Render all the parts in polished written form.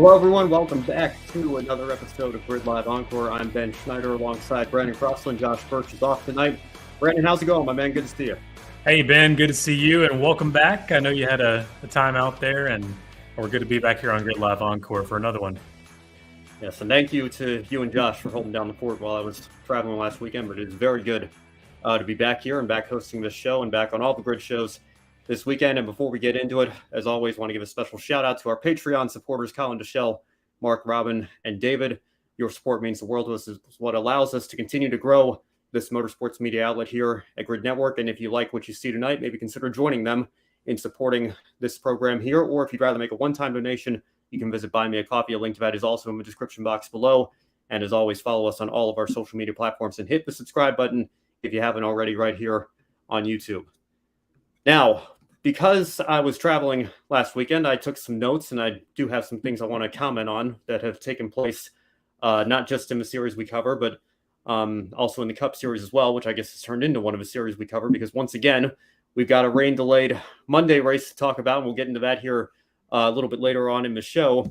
Hello, everyone. Welcome back to another episode of Grid Live Encore. I'm Ben Schneider alongside Brandon Crossland. Josh Birch is off tonight. Brandon, how's it going, my man? Good to see you. Hey, Ben. Good to see you, and welcome back. I know you had a time out there, and we're good to be back here on Grid Live Encore for another one. Yes, and thank you to you and Josh for holding down the fort while I was traveling last weekend, but it's very good to be back here and back hosting this show and back on all the Grid shows this weekend. And before we get into it, as always, want to give a special shout out to our Patreon supporters, Colin Deschelle, Mark, Robin, and David. Your support means the world to us. Is what allows us to continue to grow this motorsports media outlet here at Grid Network. And if you like what you see tonight, maybe consider joining them in supporting this program here. Or if you'd rather make a one-time donation, you can visit Buy Me a Coffee. A link to that is also in the description box below. And as always, follow us on all of our social media platforms and hit the subscribe button if you haven't already right here on YouTube. Now, because I was traveling last weekend, I took some notes, and I do have some things I want to comment on that have taken place, not just in the series we cover, but also in the Cup Series as well, which I guess has turned into one of the series we cover, because once again, we've got a rain-delayed Monday race to talk about, and we'll get into that here a little bit later on in the show.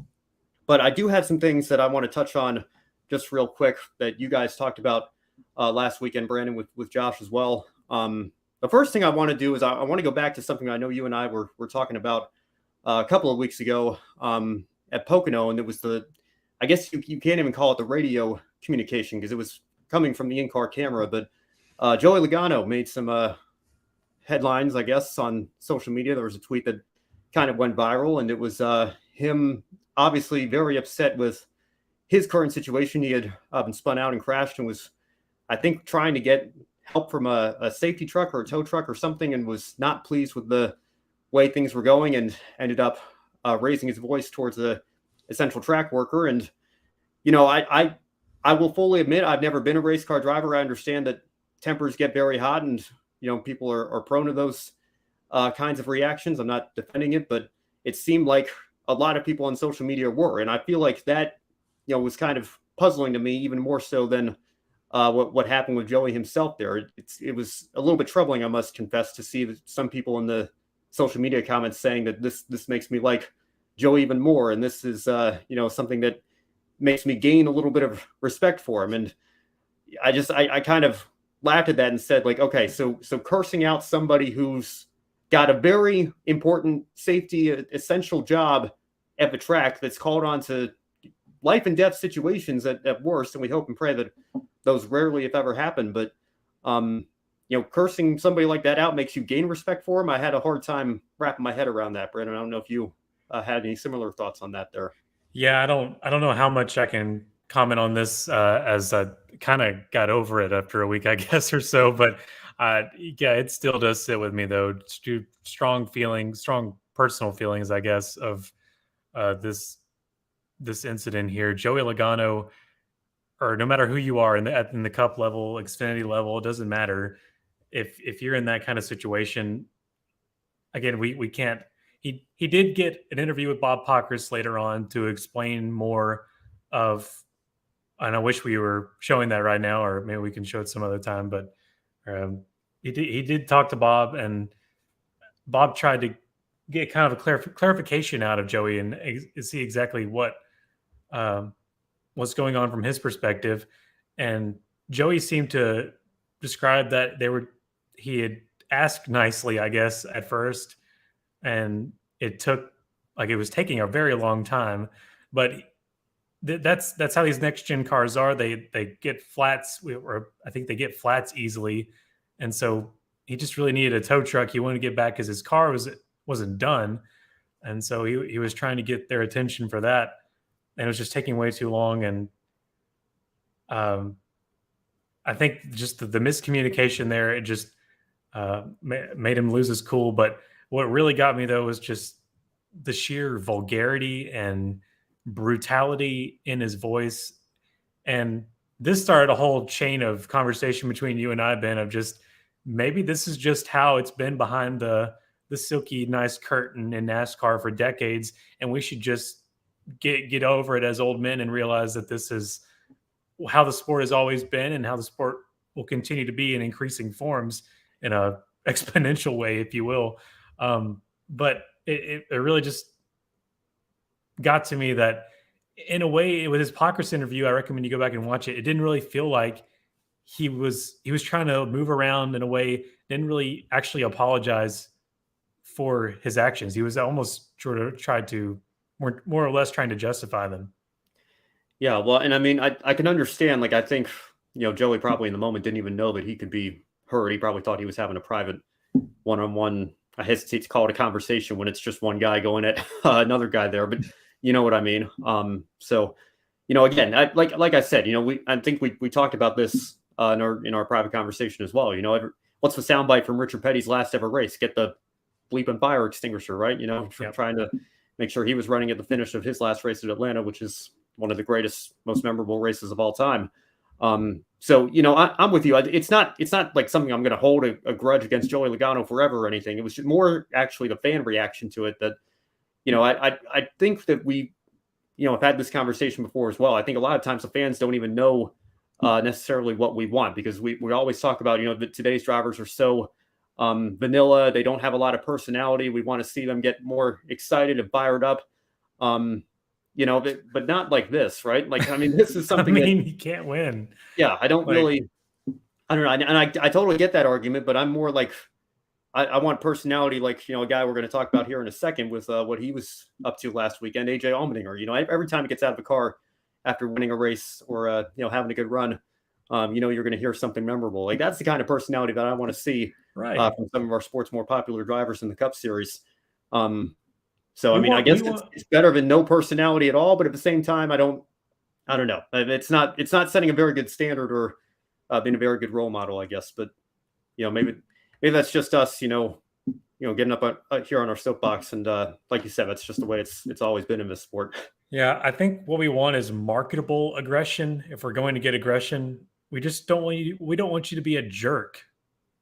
But I do have some things that I want to touch on just real quick that you guys talked about last weekend, Brandon, with Josh as well. The first thing I want to do is I want to go back to something I know you and I were talking about a couple of weeks ago at Pocono, and it was I guess you can't even call it the radio communication because it was coming from the in-car camera, but Joey Logano made some headlines, I guess, on social media. There was a tweet that kind of went viral, and it was him obviously very upset with his current situation. He had been spun out and crashed and was, I think, trying to get help from a safety truck or a tow truck or something, and was not pleased with the way things were going, and ended up raising his voice towards a central track worker. And, you know, I will fully admit I've never been a race car driver. I understand that tempers get very hot, and, you know, people are prone to those kinds of reactions. I'm not defending it, but it seemed like a lot of people on social media were. And I feel like that, you know, was kind of puzzling to me, even more so than what happened with Joey himself there. It was a little bit troubling, I must confess, to see some people in the social media comments saying that this makes me like Joey even more, and this is you know, something that makes me gain a little bit of respect for him. And I kind of laughed at that and said, like, okay, so cursing out somebody who's got a very important safety essential job at the track that's called on to life and death situations at worst, and we hope and pray that those rarely, if ever, happen. But, you know, cursing somebody like that out makes you gain respect for him. I had a hard time wrapping my head around that, Brandon. I don't know if you had any similar thoughts on that there. Yeah, I don't know how much I can comment on this as I kind of got over it after a week, I guess, or so. But yeah, it still does sit with me, though. Strong feelings, strong personal feelings, I guess, of this incident here. Joey Logano, or no matter who you are in the Cup level, Xfinity level, it doesn't matter. If you're in that kind of situation, again, we can't. He did get an interview with Bob Pockrass later on to explain more of, and I wish we were showing that right now, or maybe we can show it some other time. But he did talk to Bob, and Bob tried to get kind of a clarification out of Joey and see exactly what's going on from his perspective. And Joey seemed to describe that he had asked nicely, I guess, at first, and it was taking a very long time. But that's how these next gen cars are. They get flats, or I think they get flats easily, and so he just really needed a tow truck. He wanted to get back because his car wasn't done, and so he was trying to get their attention for that, and it was just taking way too long. And I think just the miscommunication there, it just made him lose his cool. But what really got me, though, was just the sheer vulgarity and brutality in his voice. And this started a whole chain of conversation between you and I, Ben, of just maybe this is just how it's been behind the silky nice curtain in NASCAR for decades, and we should just get over it as old men and realize that this is how the sport has always been and how the sport will continue to be in increasing forms in a exponential way, if you will. But it really just got to me that in a way, with his podcast interview, I recommend you go back and watch it. It didn't really feel like he was trying to move around in a way, didn't really actually apologize for his actions. He was almost sort of tried to more or less trying to justify them. Yeah, well, and I mean, I can understand. Like, I think Joey probably in the moment didn't even know that he could be hurt. He probably thought he was having a private one-on-one. I hesitate to call it a conversation when it's just one guy going at another guy there, but you know what I mean. So again, like I said, I think we talked about this in our private conversation as well. What's the soundbite from Richard Petty's last ever race? Get the bleeping fire extinguisher, right? Trying to make sure he was running at the finish of his last race at Atlanta, which is one of the greatest, most memorable races of all time. So I'm with you. It's not like something I'm going to hold a grudge against Joey Logano forever or anything. It was just more actually the fan reaction to it that I think that we have had this conversation before as well. I think a lot of times the fans don't even know necessarily what we want, because we always talk about that today's drivers are so vanilla. They don't have a lot of personality. We want to see them get more excited and fired up. But not like this, right? Like, I mean, this is something you can't win. Yeah, I don't know. And I totally get that argument, but I'm more like, I want personality, like, a guy we're going to talk about here in a second with what he was up to last weekend, AJ Allmendinger. Every time he gets out of the car after winning a race or, having a good run, you're going to hear something memorable. Like, that's the kind of personality that I want to see from some of our sport's more popular drivers in the Cup Series. So, I guess it's better than no personality at all, but at the same time, I don't know. It's not setting a very good standard or being a very good role model, I guess. But, maybe that's just us, getting up here on our soapbox. And like you said, that's just the way it's always been in this sport. Yeah, I think what we want is marketable aggression. If we're going to get aggression, we just don't want you. We don't want you to be a jerk.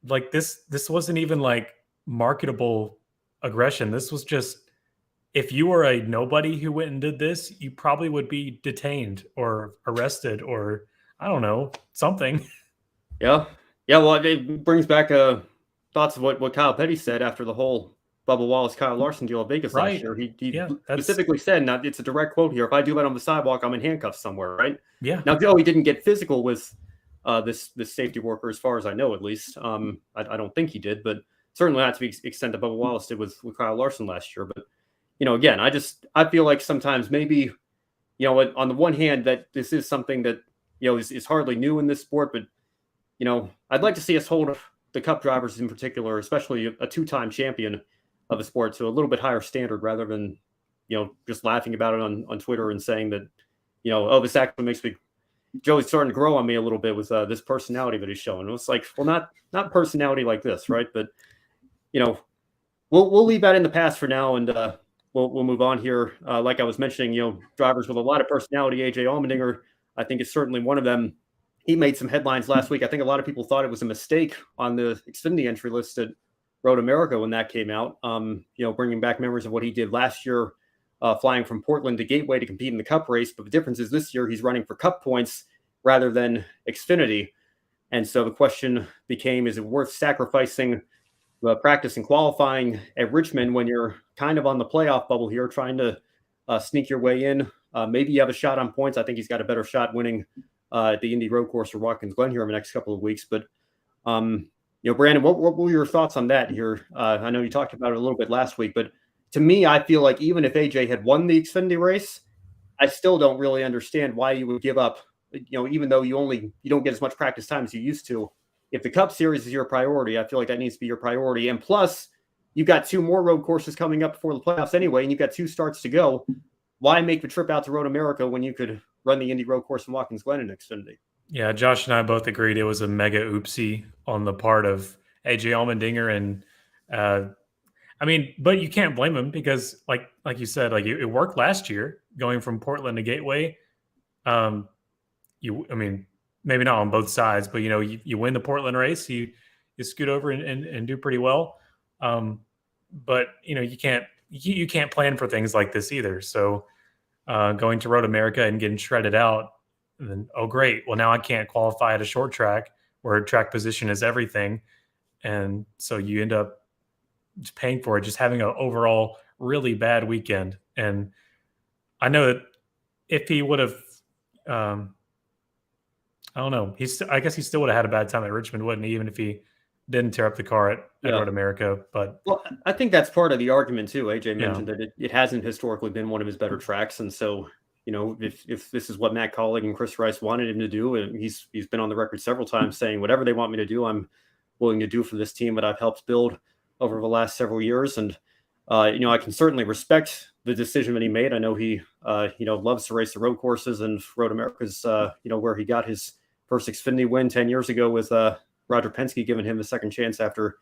Like this wasn't even like marketable aggression. This was just, if you were a nobody who went and did this, you probably would be detained or arrested or I don't know, something. Yeah. Well, it brings back thoughts of what Kyle Petty said after the whole Bubba Wallace Kyle Larson deal at Vegas last year. He specifically said, now it's a direct quote here, if I do that on the sidewalk, I'm in handcuffs somewhere, right? Yeah. Now, Joey didn't get physical with this safety worker, as far as I know, at least. I don't think he did, but certainly not to the extent that Bubba Wallace did with Kyle Larson last year. But again, I feel like sometimes maybe, on the one hand, that this is something that, is hardly new in this sport, but, I'd like to see us hold the Cup drivers in particular, especially a two-time champion of the sport, to a little bit higher standard rather than, just laughing about it on Twitter and saying that, oh, this actually makes me, Joey's starting to grow on me a little bit with this personality that he's showing. It's like, well, not personality like this, right? But, we'll leave that in the past for now, and we'll move on here. Like I was mentioning, drivers with a lot of personality. AJ Allmendinger, I think, is certainly one of them. He made some headlines last week. I think a lot of people thought it was a mistake on the Xfinity entry list at Road America when that came out. Bringing back memories of what he did last year, flying from Portland to Gateway to compete in the Cup race. But the difference is this year he's running for Cup points rather than Xfinity. And so the question became, is it worth sacrificing practice and qualifying at Richmond when you're kind of on the playoff bubble here, trying to sneak your way in? Maybe you have a shot on points. I think he's got a better shot winning at the Indy Road Course or Watkins Glen here in the next couple of weeks. But, Brandon, what were your thoughts on that here? I know you talked about it a little bit last week, but to me, I feel like even if AJ had won the Xfinity race, I still don't really understand why you would give up, even though you don't get as much practice time as you used to. If the Cup Series is your priority, I feel like that needs to be your priority. And plus, you've got two more road courses coming up before the playoffs anyway, and you've got two starts to go. Why make the trip out to Road America when you could run the Indy Road Course in Watkins Glen in Xfinity? Yeah, Josh and I both agreed it was a mega oopsie on the part of AJ Allmendinger. And but you can't blame him because like you said, like it worked last year going from Portland to Gateway. Maybe not on both sides, but you win the Portland race, you scoot over and do pretty well. But you can't plan for things like this either. So going to Road America and getting shredded out, and then, oh great, well now I can't qualify at a short track where track position is everything, and so you end up just paying for it, just having an overall really bad weekend. And I know that if he would have, I don't know. I guess he still would have had a bad time at Richmond, wouldn't he? Even if he didn't tear up the car at Road America. But well, I think that's part of the argument too. AJ mentioned that it hasn't historically been one of his better tracks, and so if this is what Matt Colling and Chris Rice wanted him to do, and he's been on the record several times saying whatever they want me to do, I'm willing to do for this team that I've helped build over the last several years, and I can certainly respect the decision that he made. I know he loves to race the road courses, and Road America's where he got his first Xfinity win 10 years ago with Roger Penske giving him the second chance after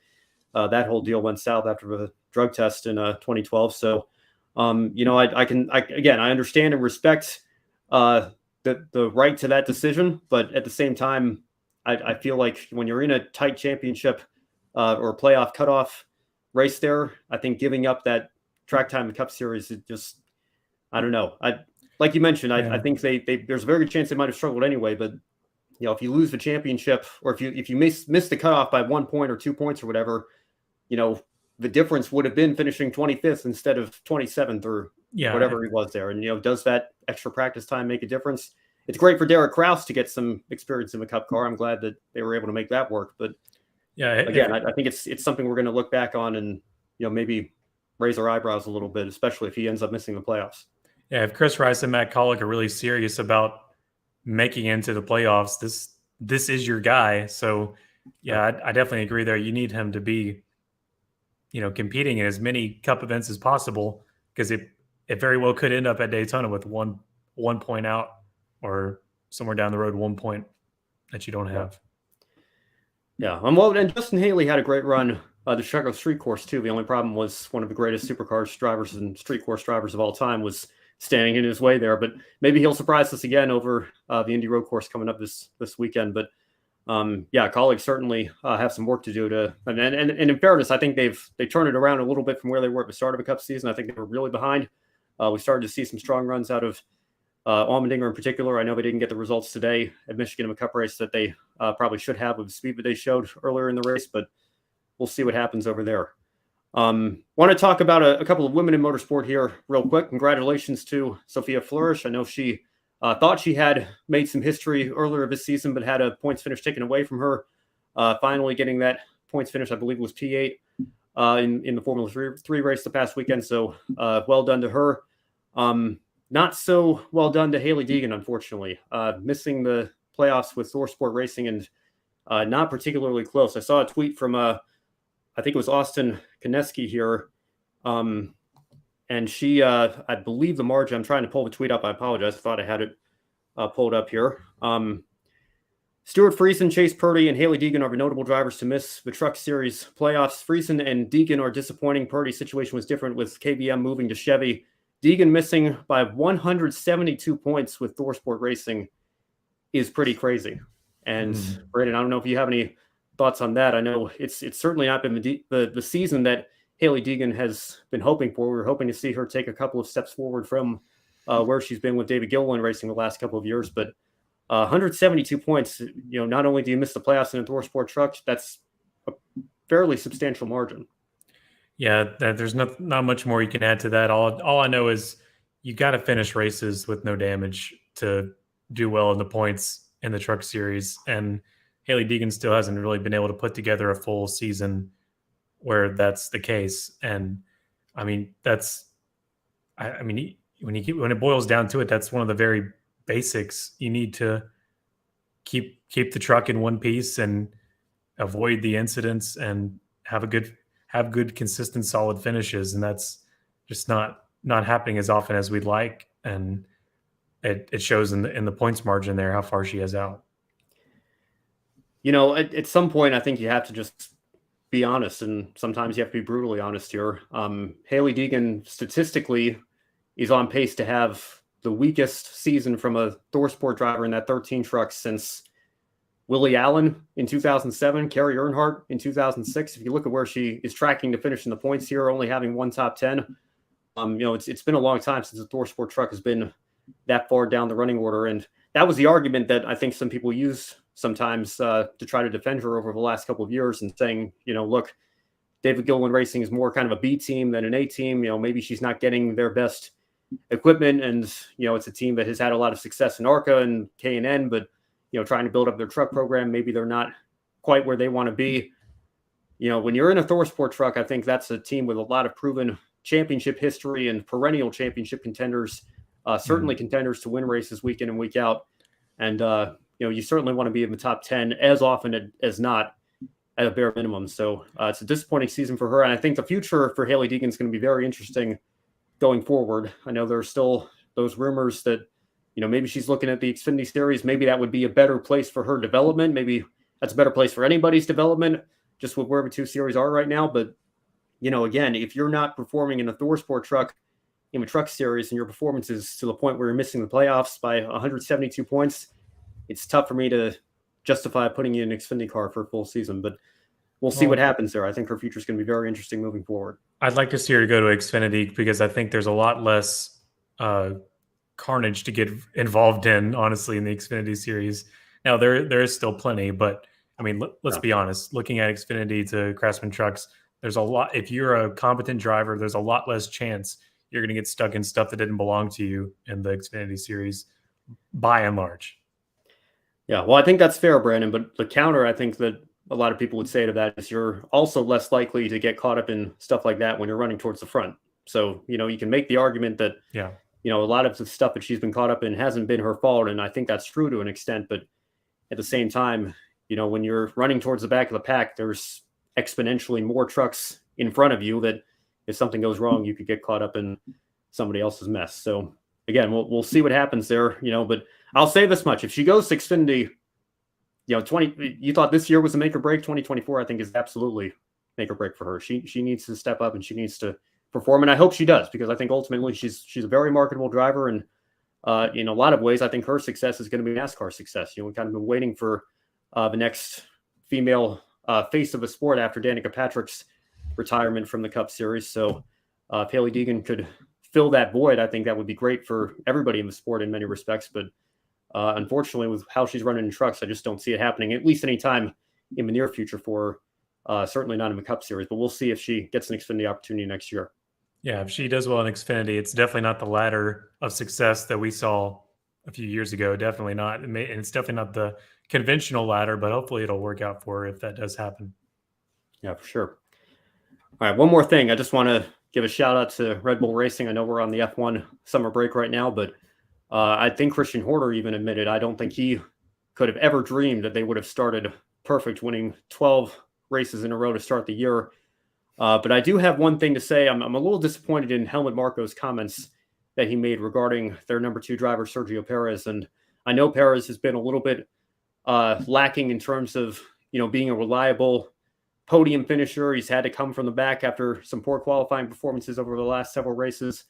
that whole deal went south after the drug test in 2012. So, I understand and respect the right to that decision, but at the same time, I feel like when you're in a tight championship or playoff cutoff race there, I think giving up that track time in the Cup Series is just, I don't know. Like you mentioned, I think there's a very good chance they might have struggled anyway, but if you lose the championship or if you miss the cutoff by 1 point or 2 points or whatever, the difference would have been finishing 25th instead of 27th or whatever he was there. And, does that extra practice time make a difference? It's great for Derek Kraus to get some experience in the Cup car. I'm glad that they were able to make that work. But again, I think it's something we're going to look back on and, maybe raise our eyebrows a little bit, especially if he ends up missing the playoffs. Yeah, if Chris Rice and Matt Collick are really serious about making it into the playoffs, this is your guy. So I definitely agree there. You need him to be, competing in as many Cup events as possible, because it very well could end up at Daytona with one point out, or somewhere down the road 1 point that you don't have. Yeah, and Justin Haley had a great run the Chicago Street Course too. The only problem was one of the greatest supercars drivers and street course drivers of all time was standing in his way there. But maybe he'll surprise us again over the Indy Road Course coming up this weekend. But colleagues certainly have some work to do and in fairness, I think they turned it around a little bit from where they were at the start of the Cup season. I think they were really behind. We started to see some strong runs out of Allmendinger in particular. I know they didn't get the results today at Michigan in the Cup race that they probably should have with the speed that they showed earlier in the race, but we'll see what happens over there. Want to talk about a couple of women in motorsport here real quick. Congratulations to Sophia Flourish. I know she thought she had made some history earlier this season, but had a points finish taken away from her. Finally getting that points finish, I believe it was P8 in the Formula 3 race the past weekend. So well done to her. Not so well done to Haley Deegan, unfortunately. Missing the playoffs with ThorSport Racing and not particularly close. I saw a tweet from I think it was Austin Koneski here. And she, I believe the margin, I'm trying to pull the tweet up. I apologize. I thought I had it pulled up here. Stuart Friesen, Chase Purdy, and Haley Deegan are the notable drivers to miss the Truck Series playoffs. Friesen and Deegan are disappointing. Purdy's situation was different with KBM moving to Chevy. Deegan missing by 172 points with ThorSport Racing is pretty crazy. And Brandon, I don't know if you have any thoughts on that. I know it's certainly not been the season that Haley Deegan has been hoping for. We were hoping to see her take a couple of steps forward from where she's been with David Gilliland Racing the last couple of years. But 172 points, not only do you miss the playoffs in a ThorSport truck, that's a fairly substantial margin. Yeah, there's not much more you can add to that. All I know is you got to finish races with no damage to do well in the points in the Truck Series. And Haley Deegan still hasn't really been able to put together a full season where that's the case. And I mean, when it boils down to it, that's one of the very basics. You need to keep the truck in one piece and avoid the incidents and have good, consistent, solid finishes. And that's just not happening as often as we'd like. And it shows in the points margin there how far she is out. At some point, I think you have to just be honest, and sometimes you have to be brutally honest here. Haley Deegan statistically is on pace to have the weakest season from a ThorSport driver in that 13 truck since Willie Allen in 2007, Kerry Earnhardt in 2006. If you look at where she is tracking to finish in the points here, only having one top 10, it's been a long time since the ThorSport truck has been that far down the running order. And that was the argument that I think some people use sometimes to try to defend her over the last couple of years and saying, look, David Gilliland Racing is more kind of a B team than an A team. Maybe she's not getting their best equipment, and it's a team that has had a lot of success in ARCA and K&N, but trying to build up their truck program, maybe they're not quite where they want to be. When you're in a ThorSport truck, I think that's a team with a lot of proven championship history and perennial championship contenders, certainly contenders to win races week in and week out. And, you certainly want to be in the top 10 as often as not at a bare minimum. So it's a disappointing season for her. And I think the future for Hailie Deegan is going to be very interesting going forward. I know there's still those rumors that, maybe she's looking at the Xfinity Series. Maybe that would be a better place for her development. Maybe that's a better place for anybody's development, just with where the two series are right now. But, again, if you're not performing in a ThorSport truck in the truck series and your performance is to the point where you're missing the playoffs by 172 points, it's tough for me to justify putting you in an Xfinity car for a full season. But we'll see what happens there. I think her future is going to be very interesting moving forward. I'd like to see her go to Xfinity because I think there's a lot less carnage to get involved in, honestly, in the Xfinity Series. Now, there is still plenty, but I mean, let's be honest. Looking at Xfinity to Craftsman trucks, there's a lot. If you're a competent driver, there's a lot less chance you're going to get stuck in stuff that didn't belong to you in the Xfinity Series, by and large. Yeah, well, I think that's fair, Brandon. But the counter, I think that a lot of people would say to that is you're also less likely to get caught up in stuff like that when you're running towards the front. So, you can make the argument that, a lot of the stuff that she's been caught up in hasn't been her fault. And I think that's true to an extent. But at the same time, when you're running towards the back of the pack, there's exponentially more trucks in front of you that if something goes wrong, you could get caught up in somebody else's mess. So again, we'll see what happens there, but I'll say this much. If she goes to Xfinity, you thought this year was a make or break. 2024, I think, is absolutely make or break for her. She needs to step up and she needs to perform. And I hope she does, because I think ultimately she's a very marketable driver. And in a lot of ways, I think her success is going to be NASCAR success. We've kind of been waiting for the next female face of the sport after Danica Patrick's retirement from the Cup Series. So if Hailie Deegan could fill that void, I think that would be great for everybody in the sport in many respects. But unfortunately, with how she's running in trucks, I just don't see it happening, at least anytime in the near future for her. Certainly not in the Cup Series, but we'll see if she gets an Xfinity opportunity next year. Yeah, if she does well in Xfinity, it's definitely not the ladder of success that we saw a few years ago. Definitely not. And it's definitely not the conventional ladder, but hopefully it'll work out for her if that does happen. Yeah, for sure. All right, one more thing. I just want to give a shout out to Red Bull Racing. I know we're on the F1 summer break right now, but I think Christian Horner even admitted I don't think he could have ever dreamed that they would have started perfect, winning 12 races in a row to start the year. But I do have one thing to say. I'm a little disappointed in Helmut Marko's comments that he made regarding their number 2 driver, Sergio Perez. And I know Perez has been a little bit lacking in terms of, being a reliable podium finisher. He's had to come from the back after some poor qualifying performances over the last several races.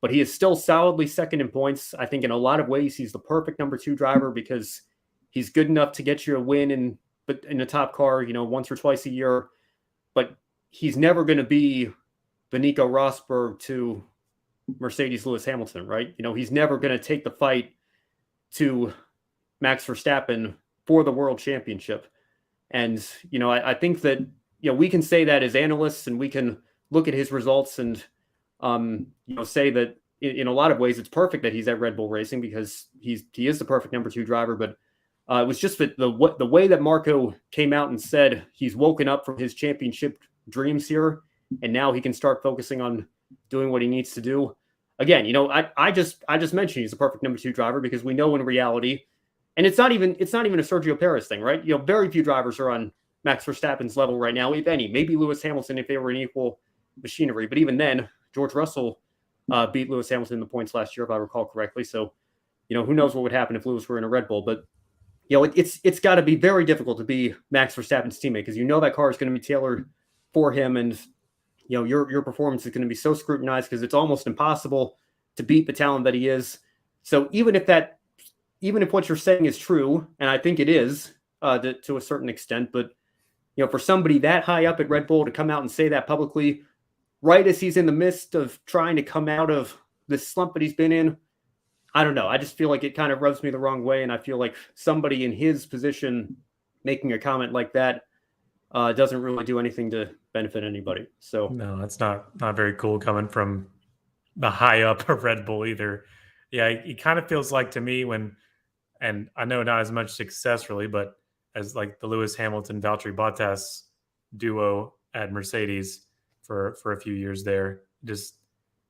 But he is still solidly second in points. I think in a lot of ways, he's the perfect number 2 driver because he's good enough to get you a win in a top car, once or twice a year. But he's never going to be the Nico Rosberg to Mercedes Lewis Hamilton, right? He's never going to take the fight to Max Verstappen for the world championship. And, I think that, we can say that as analysts and we can look at his results and, say that in a lot of ways it's perfect that he's at Red Bull Racing because he is the perfect number 2 driver. But it was just the way that Marco came out and said he's woken up from his championship dreams here, and now he can start focusing on doing what he needs to do. Again, I just mentioned he's the perfect number 2 driver because we know in reality, and it's not even a Sergio Perez thing, right? Very few drivers are on Max Verstappen's level right now, if any. Maybe Lewis Hamilton if they were in equal machinery, but even then, George Russell beat Lewis Hamilton in the points last year, if I recall correctly. So, who knows what would happen if Lewis were in a Red Bull, but it's got to be very difficult to be Max Verstappen's teammate because that car is going to be tailored for him, and your performance is going to be so scrutinized because it's almost impossible to beat the talent that he is. So even if what you're saying is true, and I think it is to a certain extent, but for somebody that high up at Red Bull to come out and say that publicly, right as he's in the midst of trying to come out of this slump that he's been in, I don't know. I just feel like it kind of rubs me the wrong way, and I feel like somebody in his position making a comment like that doesn't really do anything to benefit anybody. So no, that's not very cool coming from the high up of Red Bull either. Yeah, he kind of feels like to me when, and I know not as much success really, but as like the Lewis Hamilton Valtteri Bottas duo at Mercedes for a few years there, just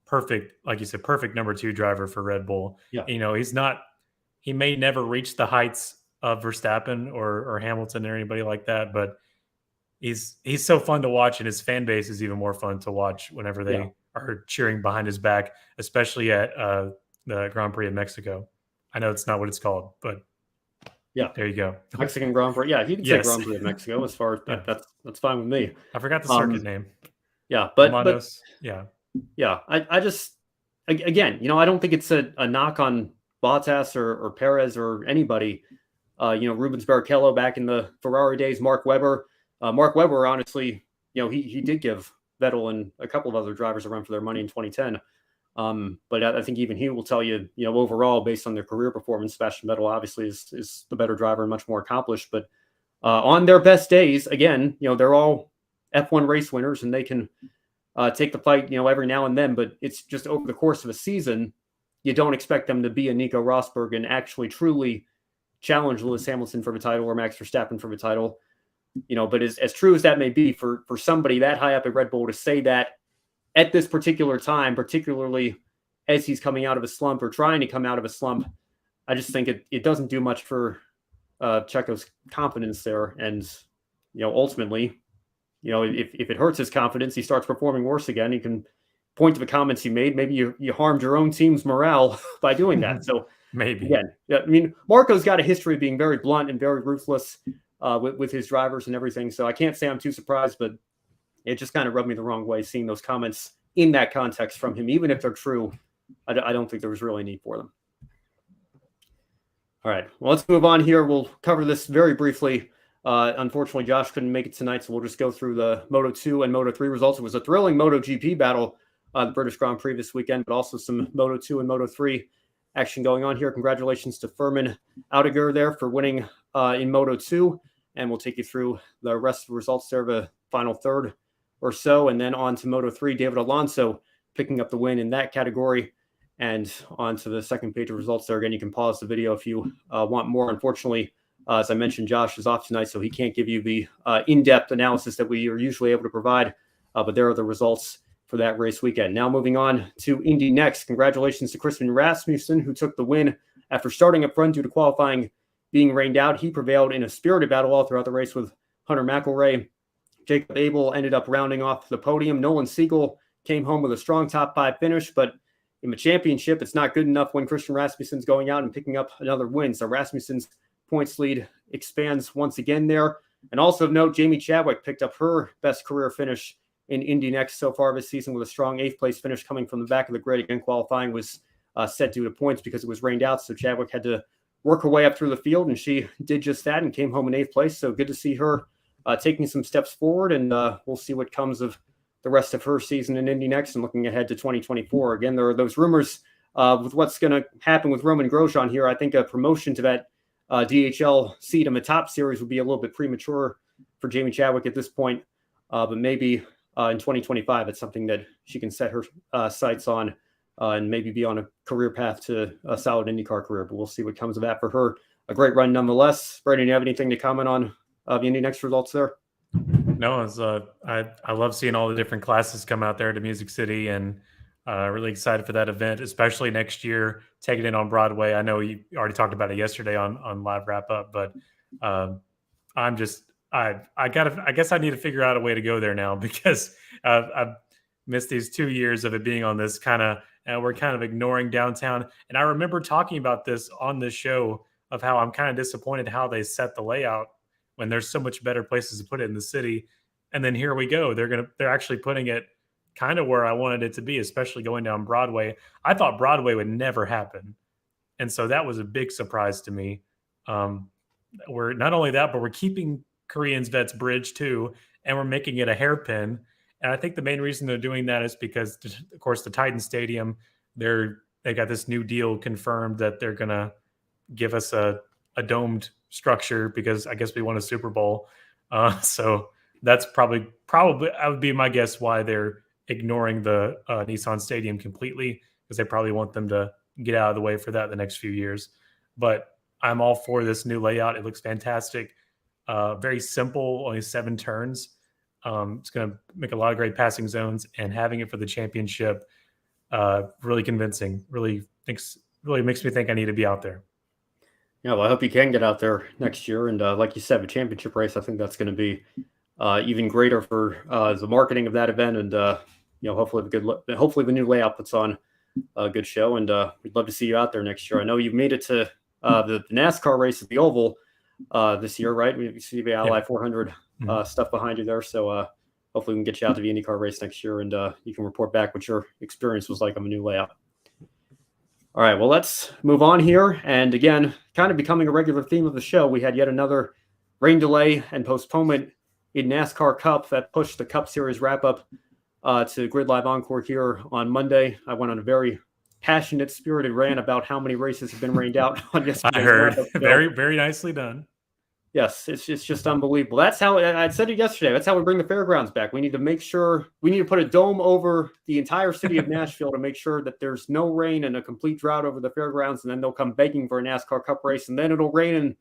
perfect, like you said, perfect number 2 driver for Red Bull. Yeah. You know, he may never reach the heights of Verstappen or Hamilton or anybody like that, but he's so fun to watch, and his fan base is even more fun to watch whenever Yeah. they are cheering behind his back, especially at the Grand Prix of Mexico. I know it's not what it's called, but Yeah. there you go. Mexican Grand Prix. Yeah, you can say Grand Prix of Mexico as far as Yeah. that's fine with me. I forgot the circuit name. Yeah, but yeah. I just again, you know, I don't think it's a knock on Bottas or Perez or anybody. You know, Rubens Barrichello back in the Ferrari days, Mark Webber. Mark Webber, honestly, you know, he did give Vettel and a couple of other drivers a run for their money in 2010. But I think even he will tell you, you know, overall, based on their career performance, Sebastian Vettel obviously is the better driver and much more accomplished. But on their best days, again, you know, they're all F1 race winners and they can take the fight, you know, every now and then. But it's just over the course of a season, you don't expect them to be a Nico Rosberg and actually truly challenge Lewis Hamilton for the title or Max Verstappen for the title. You know, but as true as that may be for somebody that high up at Red Bull to say that at this particular time, particularly as he's coming out of a slump or trying to come out of a slump, I just think it doesn't do much for Checo's confidence there. And, you know, ultimately, you know, if it hurts his confidence, he starts performing worse again. He can point to the comments you made. Maybe you harmed your own team's morale by doing that. So maybe. Again, yeah, I mean, Marco's got a history of being very blunt and very ruthless with his drivers and everything. So I can't say I'm too surprised, but it just kind of rubbed me the wrong way seeing those comments in that context from him. Even if they're true, I don't think there was really a need for them. All right, well, let's move on here. We'll cover this very briefly. Unfortunately, Josh couldn't make it tonight, so we'll just go through the Moto2 and Moto3 results. It was a thrilling MotoGP battle, the British Grand Prix this weekend, but also some Moto2 and Moto3 action going on here. Congratulations to Furman Audiger there for winning in Moto2, and we'll take you through the rest of the results there, the final third or so, and then on to Moto3. David Alonso picking up the win in that category, and on to the second page of results there. Again, you can pause the video if you want more. Unfortunately, as I mentioned, Josh is off tonight, so he can't give you the in-depth analysis that we are usually able to provide, but there are the results for that race weekend. Now moving on to Indy next. Congratulations to Christian Rasmussen, who took the win after starting up front due to qualifying being rained out. He prevailed in a spirited battle all throughout the race with Hunter McElroy. Jacob Abel ended up rounding off the podium. Nolan Siegel came home with a strong top 5 finish, but in the championship, it's not good enough when Christian Rasmussen's going out and picking up another win. So Rasmussen's points lead expands once again there. And also of note, Jamie Chadwick picked up her best career finish in Indy next so far this season with a strong 8th place finish coming from the back of the grid. Again, qualifying was set due to points because it was rained out. So Chadwick had to work her way up through the field, and she did just that and came home in 8th place. So good to see her taking some steps forward, and we'll see what comes of the rest of her season in Indy next and looking ahead to 2024. Again, there are those rumors with what's going to happen with Roman Grosjean here. I think a promotion to that DHL seat in the top series would be a little bit premature for Jamie Chadwick at this point, but maybe in 2025, it's something that she can set her sights on and maybe be on a career path to a solid IndyCar career. But we'll see what comes of that for her. A great run nonetheless. Brandon, you have anything to comment on the Indy next results there? No, it's, I love seeing all the different classes come out there to Music City, and really excited for that event, especially next year, taking it on Broadway. I know you already talked about it yesterday on Live Wrap Up, but I'm just I guess I need to figure out a way to go there now because I've missed these 2 years of it being on this kind of, and we're kind of ignoring downtown. And I remember talking about this on this show of how I'm kind of disappointed how they set the layout when there's so much better places to put it in the city. And then here we go. They're actually putting it kind of where I wanted it to be, especially going down Broadway. I thought Broadway would never happen. And so that was a big surprise to me. We're not only that, but we're keeping Koreans Vets Bridge too, and we're making it a hairpin. And I think the main reason they're doing that is because, of course, the Titan Stadium, they got this new deal confirmed that they're going to give us a domed structure because I guess we won a Super Bowl. So that's probably I would be my guess why they're ignoring the Nissan Stadium completely, because they probably want them to get out of the way for that the next few years. But I'm all for this new layout. It looks fantastic. Very simple, only 7 turns. It's going to make a lot of great passing zones, and having it for the championship, really convincing. Really makes me think I need to be out there. Yeah, well, I hope you can get out there next year. And like you said, the championship race, I think that's going to be even greater for the marketing of that event. And hopefully the new layout puts on a good show. And we'd love to see you out there next year. I know you've made it to the NASCAR race at the Oval this year, right? We see the Ally 400 stuff behind you there. So hopefully we can get you out to the IndyCar race next year, and you can report back what your experience was like on the new layout. All right, well, let's move on here. And again, kind of becoming a regular theme of the show, we had yet another rain delay and postponement in NASCAR Cup that pushed the Cup Series wrap-up to Grid Live Encore here on Monday. I went on a very passionate, spirited rant about how many races have been rained out on yesterday's I heard. wrap-up. Very, very nicely done. Yes, it's just unbelievable. That's how I said it yesterday. That's how we bring the fairgrounds back. We need to make sure we need to put a dome over the entire city of Nashville to make sure that there's no rain and a complete drought over the fairgrounds. And then they'll come begging for a NASCAR Cup race, and then it'll rain and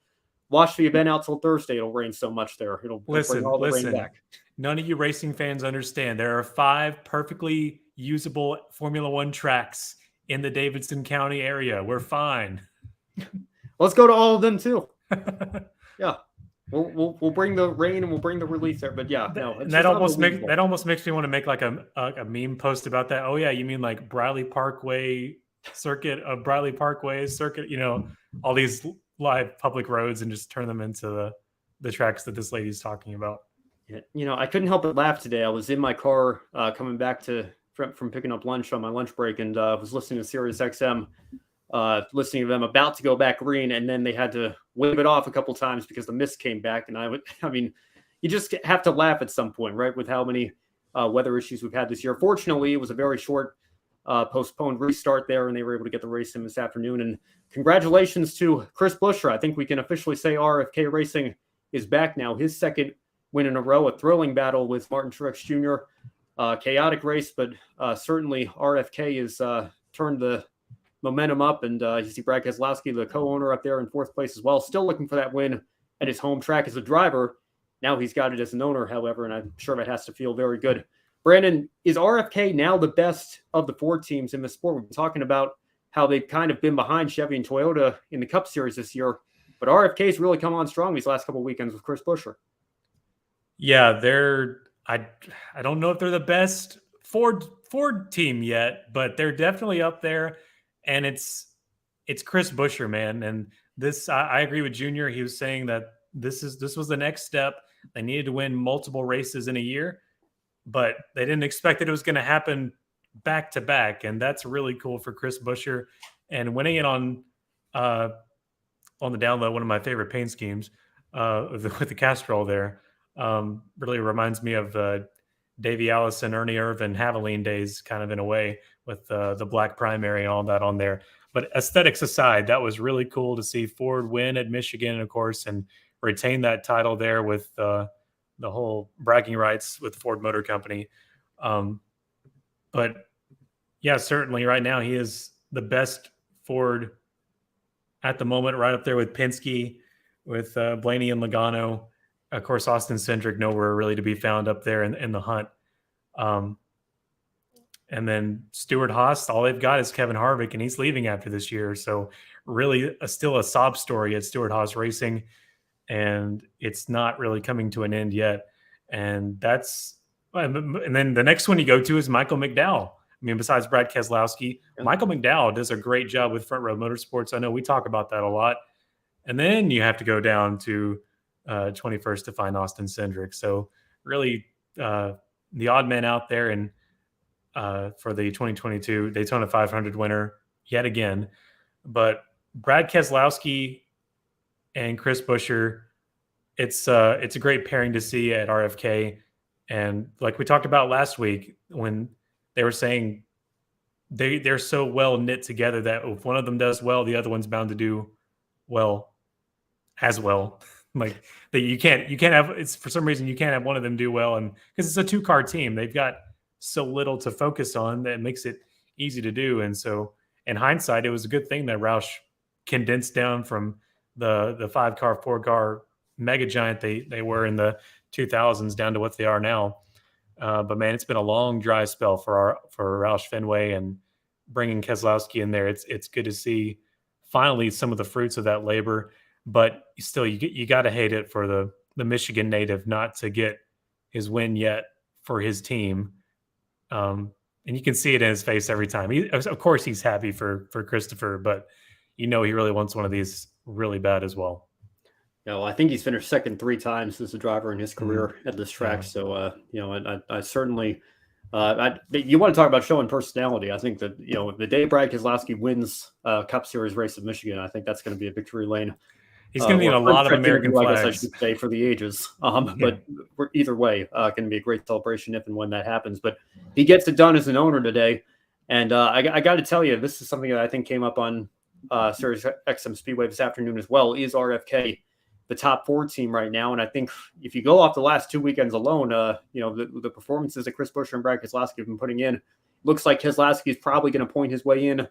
wash the event out till Thursday. It'll rain so much there. It'll bring all the rain back. None of you racing fans understand. There are 5 perfectly usable Formula One tracks in the Davidson County area. We're fine. Let's go to all of them too. Yeah, we'll bring the rain and we'll bring the relief there. But yeah, no, that almost makes me want to make like a meme post about that. Oh yeah, you mean like Briley Parkway circuit, all these live public roads, and just turn them into the tracks that this lady's talking about. Yeah, I couldn't help but laugh today. I was in my car coming back from picking up lunch on my lunch break, and was listening to Sirius XM. Listening to them about to go back green, and then they had to wave it off a couple times because the mist came back. And you just have to laugh at some point, right? With how many weather issues we've had this year. Fortunately, it was a very short postponed restart there, and they were able to get the race in this afternoon. And congratulations to Chris Buescher. I think we can officially say RFK Racing is back now. His second win in a row, a thrilling battle with Martin Truex Jr. Chaotic race, but certainly RFK has turned the momentum up, and you see Brad Keselowski, the co-owner, up there in 4th place as well, still looking for that win at his home track as a driver. Now he's got it as an owner, however, and I'm sure that has to feel very good. Brandon, is RFK now the best of the 4 teams in the sport? We've been talking about how they've kind of been behind Chevy and Toyota in the Cup Series this year, but RFK's really come on strong these last couple of weekends with Chris Buescher. Yeah, I don't know if they're the best Ford team yet, but they're definitely up there. And it's Chris Buescher, man. And this, I agree with Junior. He was saying that this was the next step. They needed to win multiple races in a year, but they didn't expect that it was going to happen back to back. And that's really cool for Chris Buescher. And winning it on the download, one of my favorite paint schemes with the Castrol there, really reminds me of Davey Allison, Ernie Irvin, Haviline days, kind of in a way, with the black primary and all that on there. But aesthetics aside, that was really cool to see Ford win at Michigan, of course, and retain that title there with the whole bragging rights with Ford Motor Company. But yeah, certainly right now he is the best Ford at the moment, right up there with Penske, with Blaney and Logano. Of course, Austin Cindric nowhere really to be found up there in the hunt. And then Stewart Haas, all they've got is Kevin Harvick, and he's leaving after this year. So really still a sob story at Stewart Haas Racing, and it's not really coming to an end yet. And then the next one you go to is Michael McDowell. I mean, besides Brad Keselowski, Michael McDowell does a great job with Front Row Motorsports. I know we talk about that a lot. And then you have to go down to 21st to find Austin Cindric. So really the odd man out there, and for the 2022 Daytona 500 winner yet again. But Brad Keselowski and Chris Buescher, it's a great pairing to see at RFK. And like we talked about last week, when they were saying they're so well knit together that if one of them does well, the other one's bound to do well as well. Like that you can't have, it's for some reason you can't have one of them do well, and because it's a 2-car team, they've got so little to focus on that makes it easy to do. And so in hindsight, it was a good thing that Roush condensed down from the 5-car, 4-car mega giant they were in the 2000s down to what they are now. But man, it's been a long dry spell for Roush Fenway, and bringing Keselowski in there, it's good to see finally some of the fruits of that labor. But still, you got to hate it for the Michigan native not to get his win yet for his team. And you can see it in his face every time. Of course, he's happy for Christopher, but he really wants one of these really bad as well. Yeah, well, I think he's finished second 3 times as a driver in his career at this track. Yeah. So, I certainly, you want to talk about showing personality. I think that, the day Brad Keselowski wins Cup Series race of Michigan, I think that's going to be a victory lane. He's going to need a lot of American flags. I guess I should say, for the ages. But either way, going to be a great celebration if and when that happens. But he gets it done as an owner today. And I got to tell you, this is something that I think came up on Sirius XM Speedway this afternoon as well. Is RFK the top 4 team right now? And I think if you go off the last 2 weekends alone, the performances that Chris Buescher and Brad Keselowski have been putting in, looks like Keselowski is probably going to point his way in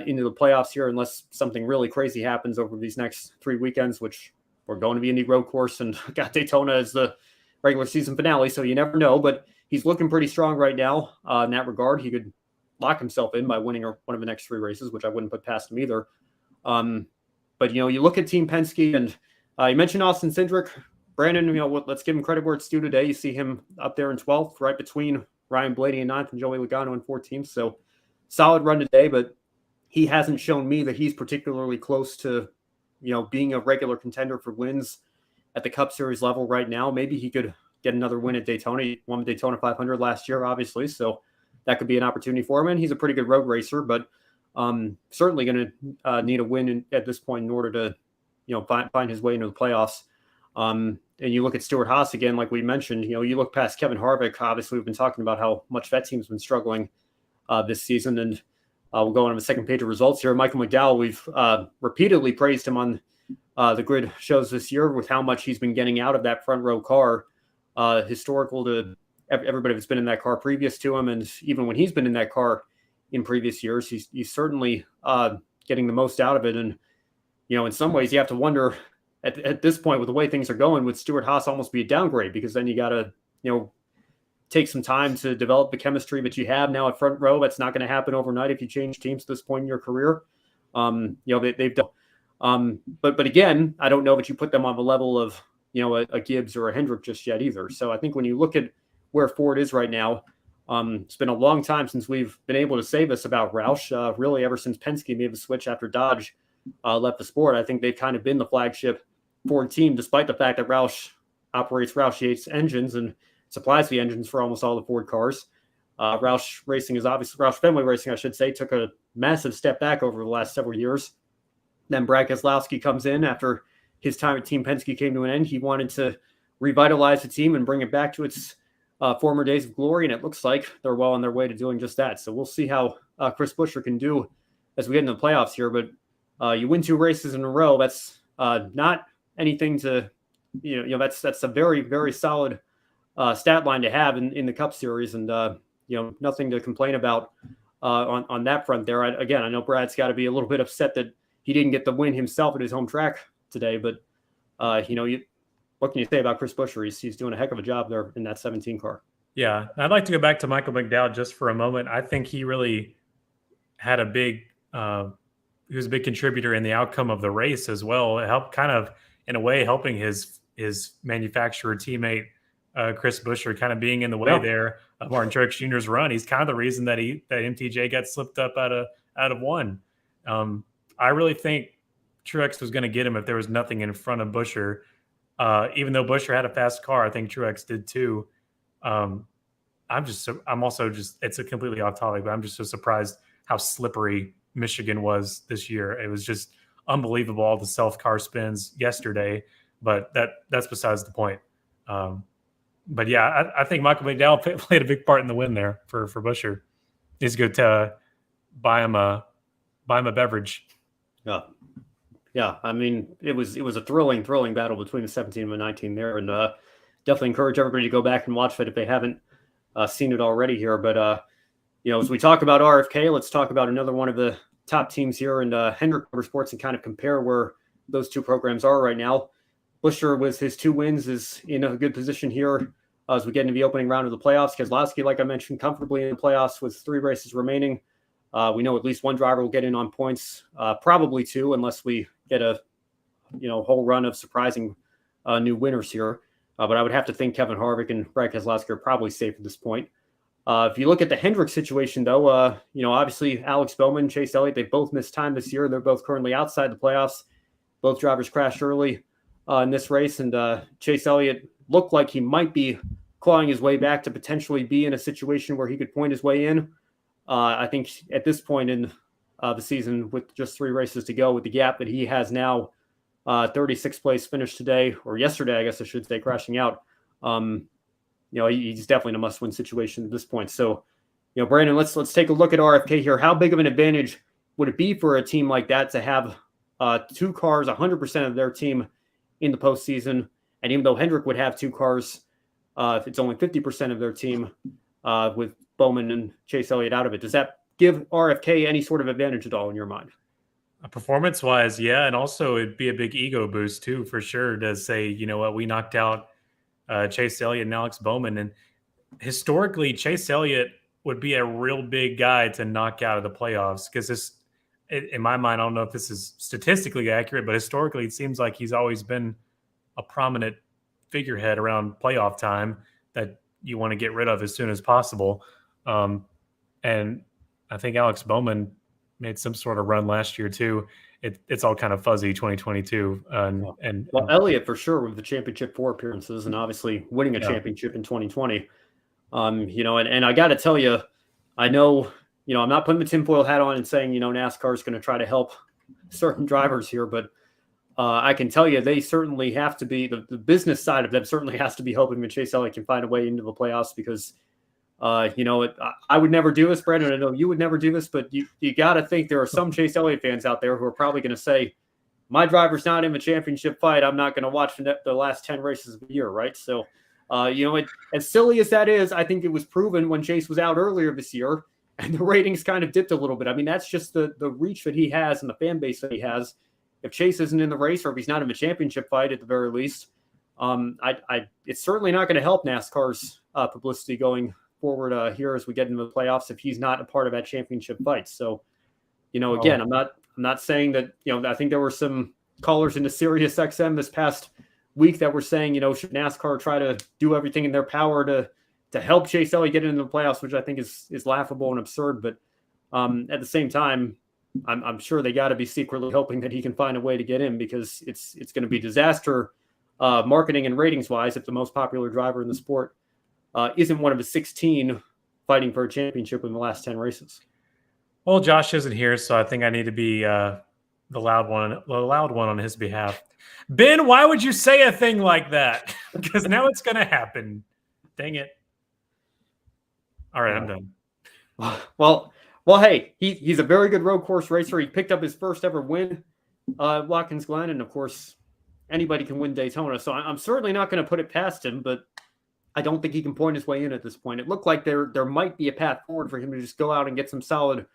into the playoffs here, unless something really crazy happens over these next 3 weekends, which we're going to be Indy Road Course and got Daytona as the regular season finale. So you never know, but he's looking pretty strong right now in that regard. He could lock himself in by winning one of the next 3 races, which I wouldn't put past him either. But you look at Team Penske, and you mentioned Austin Cindric. Brandon, let's give him credit where it's due today. You see him up there in 12th, right between Ryan Blaney in 9th and Joey Logano in 14th. So solid run today, but he hasn't shown me that he's particularly close to, being a regular contender for wins at the Cup Series level right now. Maybe he could get another win at Daytona. He won the Daytona 500 last year, obviously, so that could be an opportunity for him. And he's a pretty good road racer, but certainly going to need a win at this point in order to, find his way into the playoffs. And you look at Stewart-Haas again, like we mentioned. You look past Kevin Harvick. Obviously, we've been talking about how much that team's been struggling this season, and we'll go on to the second page of results here. Michael McDowell, we've repeatedly praised him on the grid shows this year with how much he's been getting out of that front row car, historical to everybody that's been in that car previous to him. And even when he's been in that car in previous years, he's certainly getting the most out of it. And, in some ways you have to wonder at this point with the way things are going, would Stewart-Haas almost be a downgrade? Because then you got to, take some time to develop the chemistry that you have now at front row. That's not going to happen overnight if you change teams at this point in your career. They've done. But again, I don't know that you put them on the level of, a Gibbs or a Hendrick just yet either. So I think when you look at where Ford is right now, it's been a long time since we've been able to say this about Roush, really ever since Penske made the switch after Dodge left the sport. I think they've kind of been the flagship Ford team, despite the fact that Roush operates Roush Yates engines and supplies the engines for almost all the Ford cars. Roush Fenway Racing, I should say, took a massive step back over the last several years. Then Brad Keselowski comes in after his time at Team Penske came to an end. He wanted to revitalize the team and bring it back to its former days of glory, and it looks like they're well on their way to doing just that. So we'll see how Chris Buescher can do as we get into the playoffs here. But you win 2 races in a row. That's not anything to, that's a very, very solid stat line to have in the Cup Series, and nothing to complain about on that front there. I know Brad's got to be a little bit upset that he didn't get the win himself at his home track today, but what can you say about Chris Buescher? He's doing a heck of a job there in that 17 car. Yeah, I'd like to go back to Michael McDowell just for a moment. I think he really had he was a big contributor in the outcome of the race as well. It helped kind of, in a way, helping his manufacturer teammate, Chris Buescher, kind of being in the way there of Martin Truex Jr.'s run. He's kind of the reason that MTJ got slipped up out of one. I really think Truex was going to get him if there was nothing in front of Buescher. Even though Buescher had a fast car, I think Truex did too. I'm also just, it's a completely off topic, but I'm just so surprised how slippery Michigan was this year. It was just unbelievable, all the self-car spins yesterday, but that's besides the point. But yeah, I think Michael McDowell played a big part in the win there for Buescher. He's good to buy him a beverage. Yeah. I mean, it was a thrilling battle between the 17 and the 19 there, and definitely encourage everybody to go back and watch it if they haven't seen it already here. But, as we talk about RFK, let's talk about another one of the top teams here in Hendrick Motorsports and kind of compare where those two programs are right now. Buescher, with his 2 wins, is in a good position here as we get into the opening round of the playoffs. Keselowski, like I mentioned, comfortably in the playoffs with 3 races remaining. We know at least one driver will get in on points, probably 2, unless we get a whole run of surprising new winners here. But I would have to think Kevin Harvick and Brad Keselowski are probably safe at this point. If you look at the Hendrick situation, though, obviously Alex Bowman, Chase Elliott, they both missed time this year. They're both currently outside the playoffs. Both drivers crashed early in this race, and Chase Elliott looked like he might be clawing his way back to potentially be in a situation where he could point his way in. I think at this point in the season, with just 3 races to go, with the gap that he has now, 36th place finish today, or yesterday, I guess I should say, crashing out. He's definitely in a must-win situation at this point. So, Brandon, let's take a look at RFK here. How big of an advantage would it be for a team like that to have 2 cars, 100% of their team in the postseason? And even though Hendrick would have 2 cars, if it's only 50% of their team with Bowman and Chase Elliott out of it, does that give RFK any sort of advantage at all in your mind? Performance-wise, yeah, and also it'd be a big ego boost too, for sure, to say, you know what, we knocked out Chase Elliott and Alex Bowman, and historically, Chase Elliott would be a real big guy to knock out of the playoffs because in my mind, I don't know if this is statistically accurate, but historically, it seems like he's always been a prominent figurehead around playoff time that you want to get rid of as soon as possible. And I think Alex Bowman made some sort of run last year too. It's all kind of fuzzy 2022. Elliott for sure with the championship 4 appearances and obviously winning a championship in 2020. And I got to tell you, I know, I'm not putting the tinfoil hat on and saying, NASCAR is going to try to help certain drivers here, but I can tell you they certainly have to be, the business side of them certainly has to be hoping that Chase Elliott can find a way into the playoffs because, I would never do this, Brandon. I know you would never do this, but you got to think there are some Chase Elliott fans out there who are probably going to say, my driver's not in the championship fight. I'm not going to watch the last 10 races of the year, right? So, as silly as that is, I think it was proven when Chase was out earlier this year and the ratings kind of dipped a little bit. I mean, that's just the reach that he has and the fan base that he has. If Chase isn't in the race or if he's not in the championship fight at the very least, it's certainly not going to help NASCAR's publicity going forward here as we get into the playoffs if he's not a part of that championship fight. So, again, I'm not saying that, I think there were some callers into Sirius XM this past week that were saying, should NASCAR try to do everything in their power to help Chase Elliott get into the playoffs, which I think is laughable and absurd. But at the same time, I'm sure they got to be secretly hoping that he can find a way to get in because it's going to be disaster marketing and ratings wise if the most popular driver in the sport isn't one of the 16 fighting for a championship in the last 10 races. Well, Josh isn't here, so I think I need to be the loud one on his behalf. Ben, why would you say a thing like that? Because now it's going to happen. Dang it. All right, I'm done. Well, hey, he's a very good road course racer. He picked up his first ever win at Watkins Glen, and of course, anybody can win Daytona. So I'm certainly not going to put it past him, but I don't think he can point his way in at this point. It looked like there might be a path forward for him to just go out and get some solid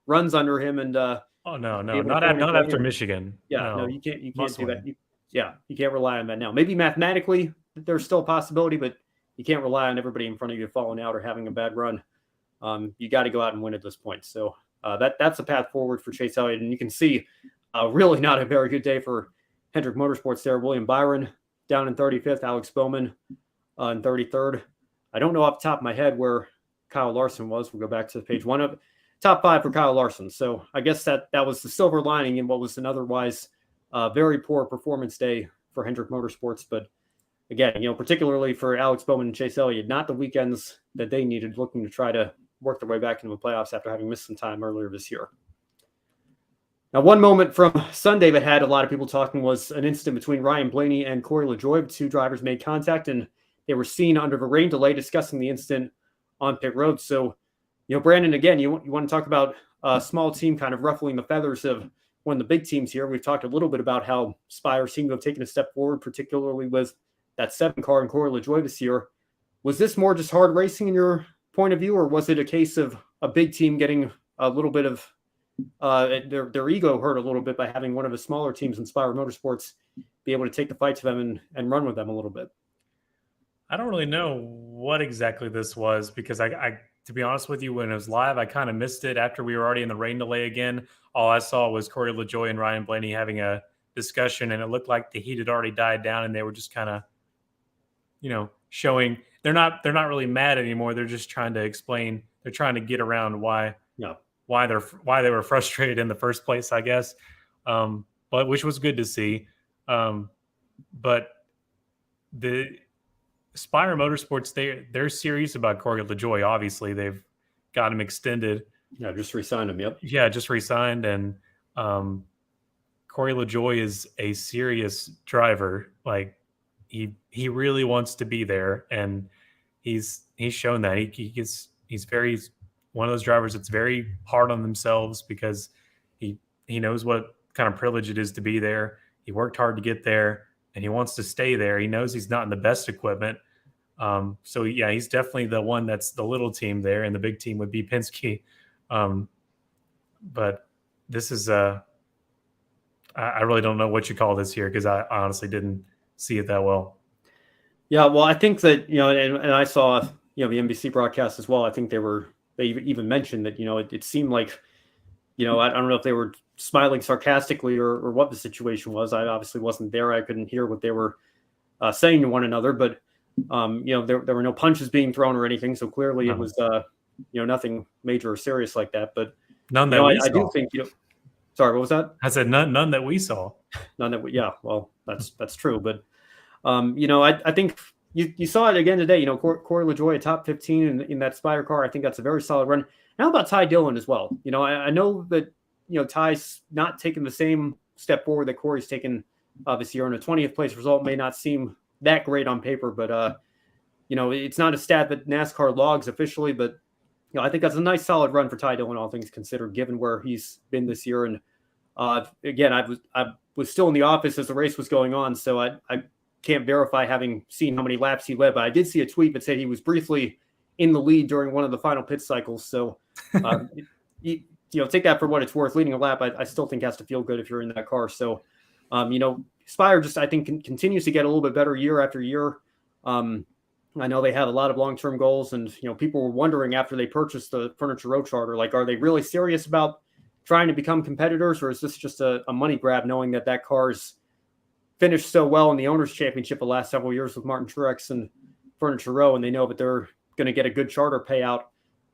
runs under him. And not after Michigan. Yeah, no, you can't do that. You can't rely on that now. Maybe mathematically there's still a possibility, but you can't rely on everybody in front of you falling out or having a bad run. You got to go out and win at this point. So that's a path forward for Chase Elliott. And you can see really not a very good day for Hendrick Motorsports there. William Byron down in 35th, Alex Bowman in 33rd. I don't know off the top of my head where Kyle Larson was. We'll go back to page 1 of top 5 for Kyle Larson. So I guess that was the silver lining in what was an otherwise very poor performance day for Hendrick Motorsports. But again, particularly for Alex Bowman and Chase Elliott, not the weekends that they needed, looking to try to work their way back into the playoffs after having missed some time earlier this year. Now, one moment from Sunday that had a lot of people talking was an incident between Ryan Blaney and Corey LaJoie. The 2 drivers made contact, and they were seen under the rain delay discussing the incident on pit road. So, Brandon, again, you want to talk about a small team kind of ruffling the feathers of one of the big teams here. We've talked a little bit about how Spire seemed to have taken a step forward, particularly with that 7 car in Corey LaJoie this year. Was this more just hard racing in your point of view, or was it a case of a big team getting a little bit of their ego hurt a little bit by having one of the smaller teams, Inspire Motorsports, be able to take the fight to them and run with them a little bit? I don't really know what exactly this was because I to be honest with you, when it was live, I kind of missed it after we were already in the rain delay again. All I saw was Corey LaJoie and Ryan Blaney having a discussion, and it looked like the heat had already died down, and they were just kind of, showing they're not really mad anymore. They're just trying to explain. They're trying to get around why they were frustrated in the first place, I guess. But which was good to see. But the Spire Motorsports, they're serious about Corey LaJoie. Obviously, they've got him extended. Yeah, just re-signed him. Yep. Yeah, just re-signed, and Corey LaJoie is a serious driver. Like he really wants to be there, and he's shown that he's very one of those drivers that's very hard on themselves because he knows what kind of privilege it is to be there. He worked hard to get there, and he wants to stay there. He knows he's not in the best equipment. So yeah, he's definitely the one that's the little team there, and the big team would be Penske. But this is I really don't know what you call this here because I honestly didn't see it that well. Yeah, well, I think that, and I saw, the NBC broadcast as well. I think they even mentioned that, it seemed like, I don't know if they were smiling sarcastically or what the situation was. I obviously wasn't there. I couldn't hear what they were saying to one another, but, there were no punches being thrown or anything. So clearly it was, nothing major or serious like that. But none that we saw. I do think, sorry, what was that? I said none that we saw. None that yeah, well, that's true. But, I think you saw it again today. Corey LaJoie, a top 15 in that Spire car. I think that's a very solid run. How about Ty Dillon as well? I know that, Ty's not taking the same step forward that Corey's taken this year, and a 20th place result may not seem that great on paper, but, it's not a stat that NASCAR logs officially, but, I think that's a nice solid run for Ty Dillon, all things considered, given where he's been this year. And again, I was still in the office as the race was going on, so I can't verify having seen how many laps he led, but I did see a tweet that said he was briefly in the lead during one of the final pit cycles. So, take that for what it's worth. Leading a lap, I still think has to feel good if you're in that car. So, Spire just, I think, continues to get a little bit better year after year. I know they have a lot of long-term goals, and, people were wondering after they purchased the Furniture Row charter, like, are they really serious about trying to become competitors, or is this just a money grab, knowing that car's finished so well in the Owners' Championship the last several years with Martin Truex and Furniture Row, and they know that they're going to get a good charter payout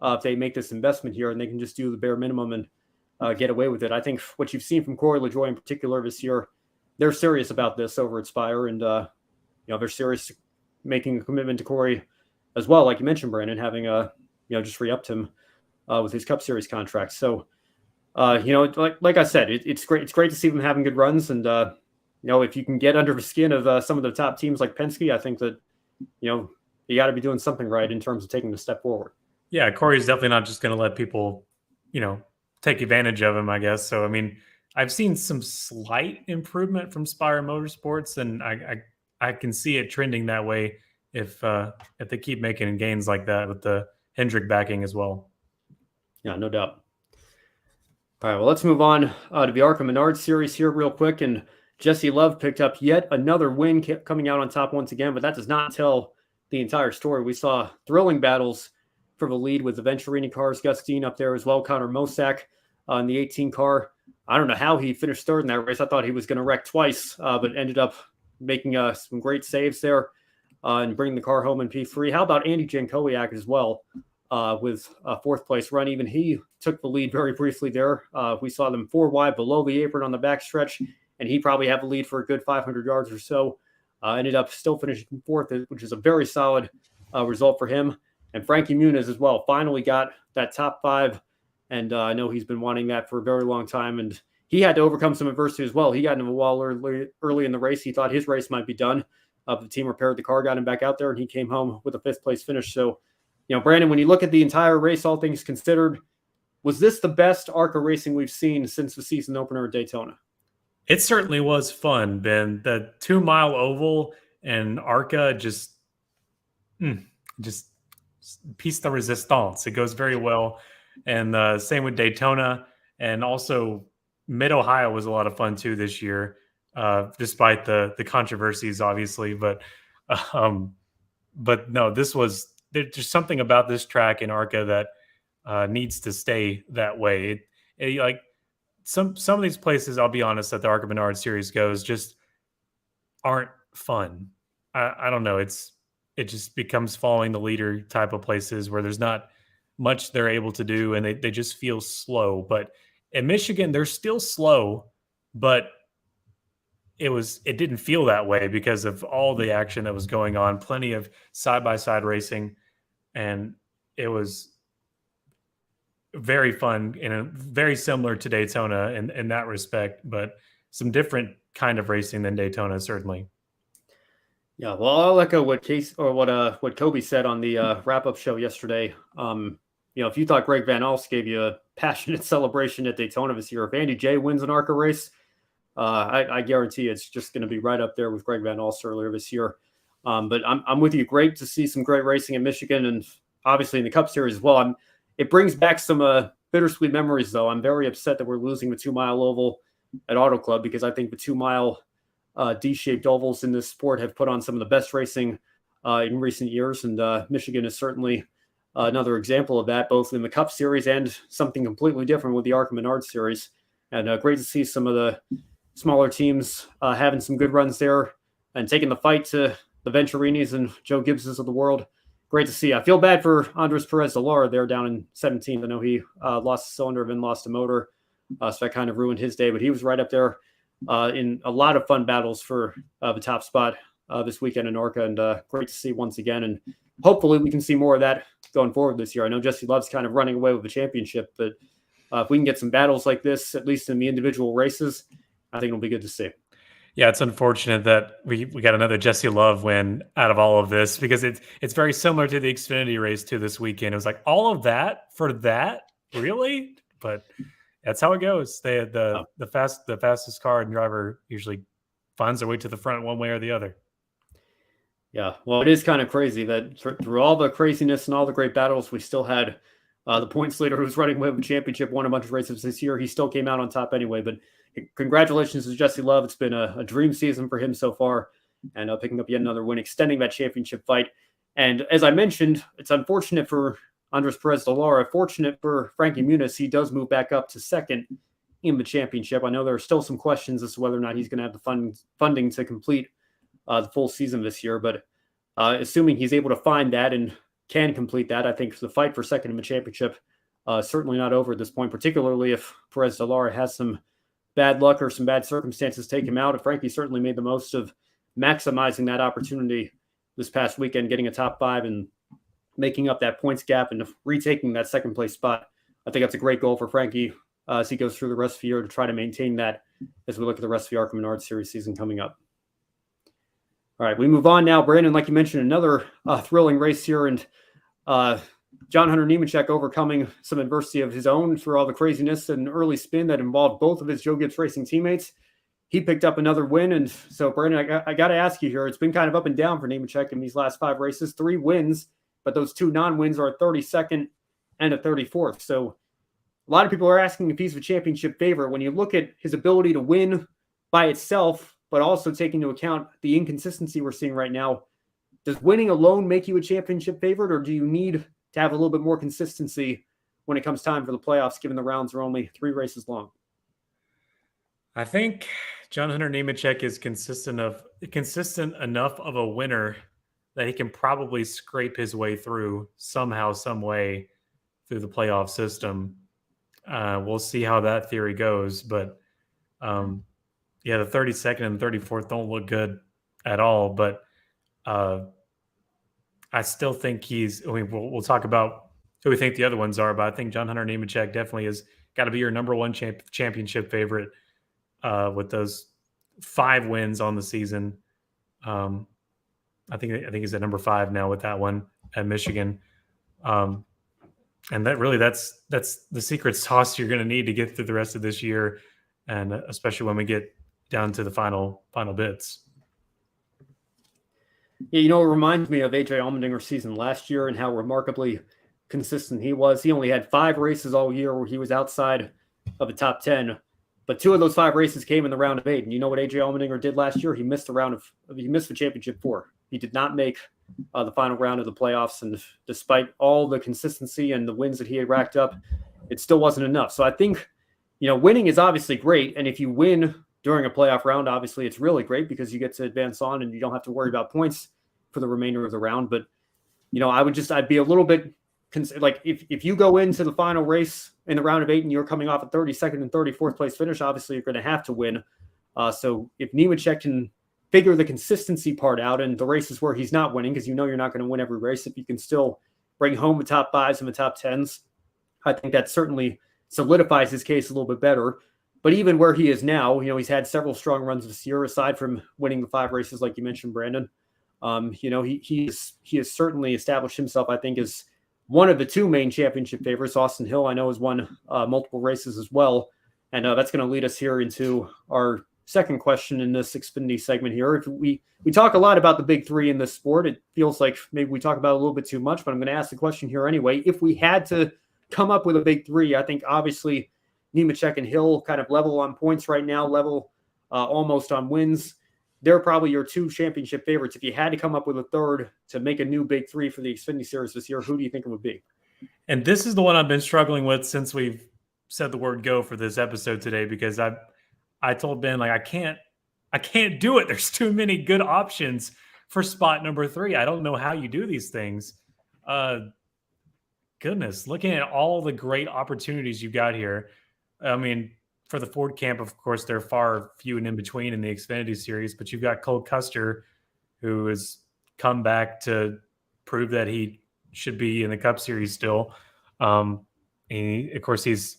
if they make this investment here, and they can just do the bare minimum and get away with it. I think what you've seen from Corey LaJoie in particular this year, they're serious about this over at Spire, and they're serious making a commitment to Corey as well, like you mentioned, Brandon, having just re-upped him with his Cup Series contract. So, like I said, it's great. It's great to see them having good runs, and if you can get under the skin of some of the top teams like Penske, I think that you got to be doing something right in terms of taking the step forward. Yeah, Corey's definitely not just going to let people, take advantage of him, I guess. So, I mean, I've seen some slight improvement from Spire Motorsports, and I can see it trending that way if they keep making gains like that with the Hendrick backing as well. Yeah, no doubt. All right, well, let's move on to the ARCA Menards Series here real quick. And Jesse Love picked up yet another win, coming out on top once again, but that does not tell the entire story. We saw thrilling battles for the lead with the Venturini cars, Gustine up there as well, Connor Mosack in the 18 car. I don't know how he finished third in that race. I thought he was going to wreck twice, but ended up making some great saves there and bringing the car home in P3. How about Andy Jankowiak as well with a fourth place run? Even he took the lead very briefly there. We saw them 4 wide below the apron on the backstretch, and he probably had the lead for a good 500 yards or so. Ended up still finishing fourth, which is a very solid result for him. And Frankie Muniz as well finally got that top 5, and I know he's been wanting that for a very long time, and he had to overcome some adversity as well. He got into the wall early in the race. He thought his race might be done. The team repaired the car, got him back out there, and he came home with a 5th place finish. So, Brandon, when you look at the entire race, all things considered, was this the best ARCA racing we've seen since the season opener at Daytona? It certainly was fun, Ben. The 2 mile oval and ARCA just, just piece de resistance. It goes very well. And same with Daytona. And also Mid-Ohio was a lot of fun too this year, despite the controversies, obviously. Um, but no, there's just something about this track in ARCA that needs to stay that way. Like some of these places, I'll be honest, that the ARCA Menards Series goes just aren't fun. I don't know. It just becomes following the leader type of places where there's not much they're able to do, and they just feel slow. But in Michigan, they're still slow, but it didn't feel that way because of all the action that was going on, plenty of side by side racing, and it was very fun and very similar to Daytona in that respect, but some different kind of racing than Daytona, certainly. Yeah, well, I'll echo what what Kobe said on the wrap-up show yesterday. If you thought Greg Van Alst gave you a passionate celebration at Daytona this year, if Andy J wins an ARCA race, I guarantee it's just going to be right up there with Greg Van Alst earlier this year. But I'm with you. Great to see some great racing in Michigan, and obviously in the Cup Series as well. It brings back some bittersweet memories, though. I'm very upset that we're losing the 2 Mile Oval at Auto Club, because I think the 2 Mile D-shaped ovals in this sport have put on some of the best racing in recent years, and Michigan is certainly another example of that, both in the Cup Series and something completely different with the ARCA Menards Series. And great to see some of the smaller teams having some good runs there and taking the fight to the Venturinis and Joe Gibbses of the world. Great to see. I feel bad for Andres Perez de Lara there down in 17th. I know he lost a cylinder and lost a motor, so that kind of ruined his day, but he was right up there in a lot of fun battles for the top spot this weekend in ARCA, and great to see once again. And hopefully we can see more of that going forward this year. I know Jesse Love's kind of running away with the championship, but if we can get some battles like this, at least in the individual races, I think it'll be good to see. Yeah, it's unfortunate that we got another Jesse Love win out of all of this, because it's very similar to the Xfinity race too this weekend. It was like, all of that for that, really? But that's how it goes. They had the fastest car and driver usually finds their way to the front one way or the other. Yeah, well, it is kind of crazy that through all the craziness and all the great battles, we still had the points leader who's running away with the championship, won a bunch of races this year. He still came out on top anyway. But congratulations to Jesse Love. It's been a dream season for him so far, and picking up yet another win, extending that championship fight. And as I mentioned, it's unfortunate for Andres Perez de Lara. Fortunate for Frankie Muniz, he does move back up to second in the championship. I know there are still some questions as to whether or not he's going to have the funding to complete the full season this year. But assuming he's able to find that and can complete that, I think the fight for second in the championship certainly not over at this point, particularly if Perez de Lara has some bad luck or some bad circumstances take him out. Frankie certainly made the most of maximizing that opportunity this past weekend, getting a top 5 and making up that points gap and retaking that second place spot. I think that's a great goal for Frankie as he goes through the rest of the year to try to maintain that as we look at the rest of the ARCA Menards Series season coming up. All right, we move on now. Brandon, like you mentioned, another thrilling race here, and John Hunter Nemechek overcoming some adversity of his own through all the craziness and early spin that involved both of his Joe Gibbs Racing teammates. He picked up another win. And so, Brandon, I got to ask you here, it's been kind of up and down for Nemechek in these last 5 races, 3 wins, but those 2 non-wins are a 32nd and a 34th. So a lot of people are asking if he's a championship favorite. When you look at his ability to win by itself, but also taking into account the inconsistency we're seeing right now, does winning alone make you a championship favorite, or do you need to have a little bit more consistency when it comes time for the playoffs, given the rounds are only 3 races long? I think John Hunter Nemechek is consistent enough of a winner that he can probably scrape his way through somehow, some way through the playoff system. We'll see how that theory goes, but yeah, the 32nd and 34th don't look good at all. But I still think we'll talk about who we think the other ones are, but I think John Hunter Nemechek definitely has got to be your number one championship favorite with those 5 wins on the season. I think he's at number 5 now with that one at Michigan. And that's the secret sauce you're going to need to get through the rest of this year, and especially when we get down to the final bits. Yeah, you know, it reminds me of AJ Allmendinger's season last year and how remarkably consistent he was. He only had 5 races all year where he was outside of the top 10, but 2 of those 5 races came in the round of 8. And you know what AJ Allmendinger did last year? He missed the championship 4. He did not make the final round of the playoffs, and despite all the consistency and the wins that he had racked up, it still wasn't enough. So I think, you know, winning is obviously great, and if you win during a playoff round, obviously it's really great because you get to advance on and you don't have to worry about points for the remainder of the round. But, you know, I'd be a little bit like if you go into the final race in the round of 8 and you're coming off a 32nd and 34th place finish, obviously you're going to have to win. So if Nemechek can figure the consistency part out and the races where he's not winning, because you know you're not going to win every race, if you can still bring home the top 5s and the top 10s, I think that certainly solidifies his case a little bit better. But even where he is now, you know, he's had several strong runs this year, aside from winning the 5 races, like you mentioned, Brandon. You know, he has certainly established himself, I think, as one of the 2 main championship favorites. Austin Hill, I know, has won multiple races as well. And that's going to lead us here into our second question in this Xfinity segment here. If we talk a lot about the big 3 in this sport. It feels like maybe we talk about it a little bit too much, but I'm going to ask the question here anyway. If we had to come up with a big 3, I think obviously Nemechek and Hill kind of level on points right now, level almost on wins. They're probably your 2 championship favorites. If you had to come up with a third to make a new big 3 for the Xfinity Series this year, who do you think it would be? And this is the one I've been struggling with since we've said the word go for this episode today, because I told Ben, like, I can't do it. There's too many good options for spot number 3. I don't know how you do these things. Goodness, looking at all the great opportunities you got here. I mean, for the Ford camp, of course, they're far few and in between in the Xfinity Series, but you've got Cole Custer, who has come back to prove that he should be in the Cup Series still. And of course, he's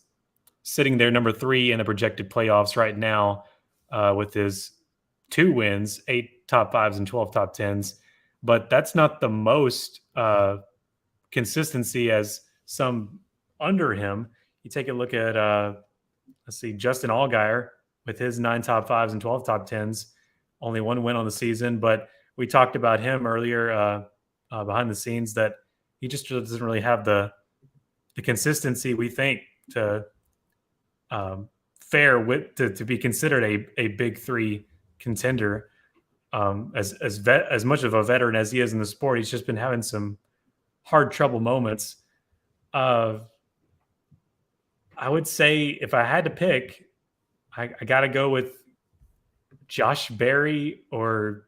sitting there number 3 in the projected playoffs right now with his 2 wins, 8 top 5s and 12 top 10s. But that's not the most consistency as some under him. You take a look at let's see, Justin Allgaier with his 9 top 5s and 12 top 10s, only 1 win on the season. But we talked about him earlier behind the scenes, that he just doesn't really have the consistency we think to fare with to be considered a big 3 contender. As much of a veteran as he is in the sport, he's just been having some hard trouble moments. I would say if I had to pick, I got to go with Josh Berry, or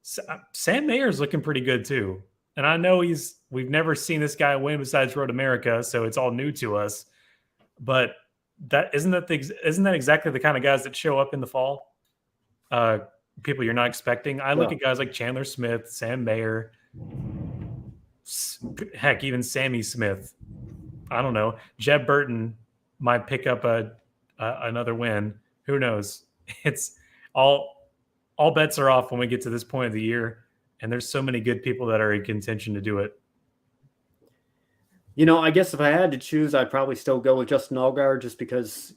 Sam Mayer's looking pretty good too. And I know we've never seen this guy win besides Road America, so it's all new to us. But isn't that exactly the kind of guys that show up in the fall? People you're not expecting. I look at guys like Chandler Smith, Sam Mayer, heck, even Sammy Smith. I don't know. Jeb Burton might pick up another win. Who knows? It's all bets are off when we get to this point of the year, and there's so many good people that are in contention to do it. You know, I guess if I had to choose, I'd probably still go with Justin Allgaier, just because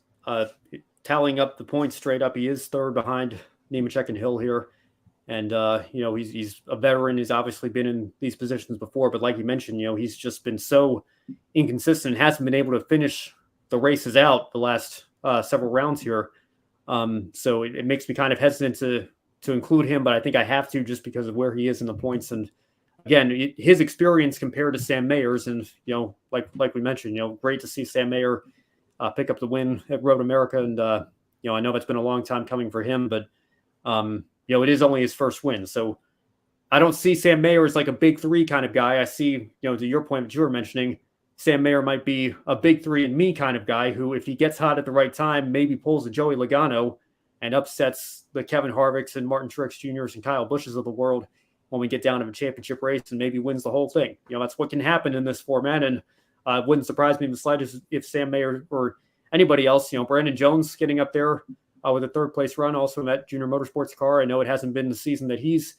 tallying up the points straight up, he is 3rd behind Nemechek and Hill here. And, you know, he's a veteran. He's obviously been in these positions before. But like you mentioned, you know, he's just been so inconsistent and hasn't been able to finish the races out the last several rounds here. So it makes me kind of hesitant to include him. But I think I have to, just because of where he is in the points. And again, his experience compared to Sam Mayer's. And, you know, like we mentioned, you know, great to see Sam Mayer pick up the win at Road America. And, you know, I know it's been a long time coming for him. But, you know, it is only his first win. So I don't see Sam Mayer as like a big 3 kind of guy. I see, you know, to your point that you were mentioning, Sam Mayer might be a big 3 and me kind of guy who, if he gets hot at the right time, maybe pulls a Joey Logano and upsets the Kevin Harvicks and Martin Truex Jr.'s and Kyle Bushes of the world when we get down to a championship race, and maybe wins the whole thing. You know, that's what can happen in this format. And it wouldn't surprise me in the slightest if Sam Mayer or anybody else, you know, Brandon Jones getting up there with a 3rd place run, also in that Junior Motorsports car. I know it hasn't been the season that he's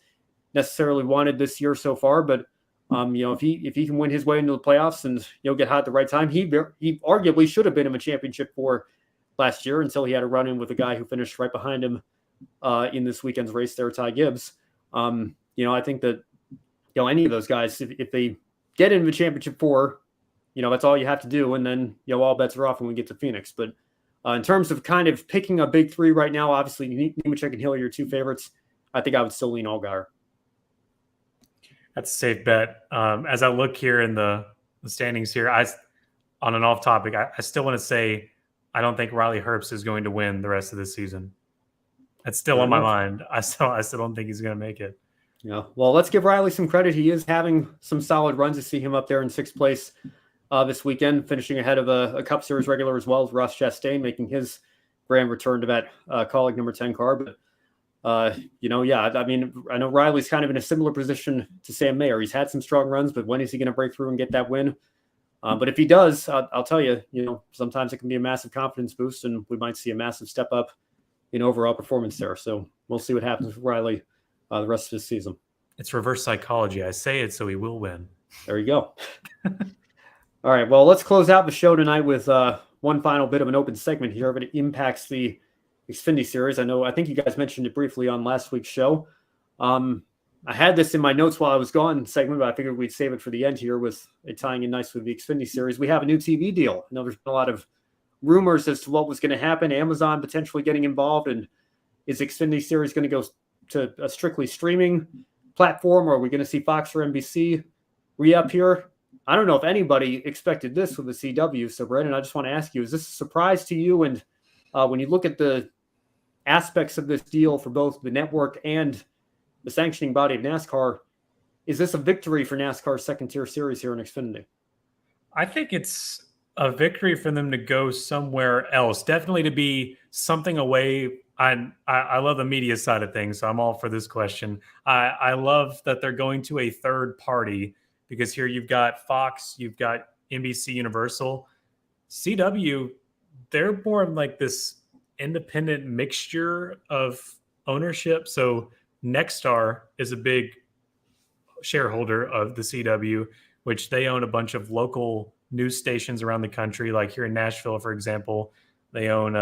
necessarily wanted this year so far, but you know, if he can win his way into the playoffs and, you know, get hot at the right time, he arguably should have been in a championship for last year, until he had a run in with a guy who finished right behind him in this weekend's race there, Ty Gibbs. You know, I think that any of those guys, if they get into the championship 4, that's all you have to do. And then, all bets are off when we get to Phoenix. But in terms of kind of picking a big 3 right now, obviously Nemechek and Hill are your 2 favorites. I think I would still lean Allgaier. That's a safe bet. As I look here in the standings here, on an off topic, I still want to say I don't think Riley Herbst is going to win the rest of the season. That's still on my mind. I still don't think he's going to make it. Yeah. Well, let's give Riley some credit. He is having some solid runs. To see him up there in 6th place this weekend, finishing ahead of a Cup Series regular as well as Ross Chastain, making his grand return to that colleague number 10 car. But I mean, I know Riley's kind of in a similar position to Sam Mayer. He's had some strong runs, but when is he going to break through and get that win? But if he does, I'll tell you, sometimes it can be a massive confidence boost, and we might see a massive step up in overall performance there. So we'll see what happens with Riley the rest of this season. It's reverse psychology. I say it so he will win. There you go. All right, well, let's close out the show tonight with one final bit of an open segment here, but it impacts the Xfinity Series. I think you guys mentioned it briefly on last week's show. I had this in my notes while I was gone segment, but I figured we'd save it for the end here with it tying in nice with the Xfinity Series. We have a new TV deal. I know there's been a lot of rumors as to what was going to happen. Amazon potentially getting involved, and is Xfinity Series going to go to a strictly streaming platform, or are we going to see Fox or NBC re-up here? I don't know if anybody expected this with the CW. So, Brandon, I just want to ask you, is this a surprise to you? And when you look at the aspects of this deal for both the network and the sanctioning body of NASCAR, is this a victory for NASCAR's second-tier series here in Xfinity? I think it's a victory for them to go somewhere else. Definitely to be something away. I love the media side of things, so I'm all for this question. I love that they're going to a third party, because here you've got Fox, you've got NBC Universal. CW, they're more like this independent mixture of ownership. So Nexstar is a big shareholder of the CW, which they own a bunch of local news stations around the country. Like here in Nashville, for example, they own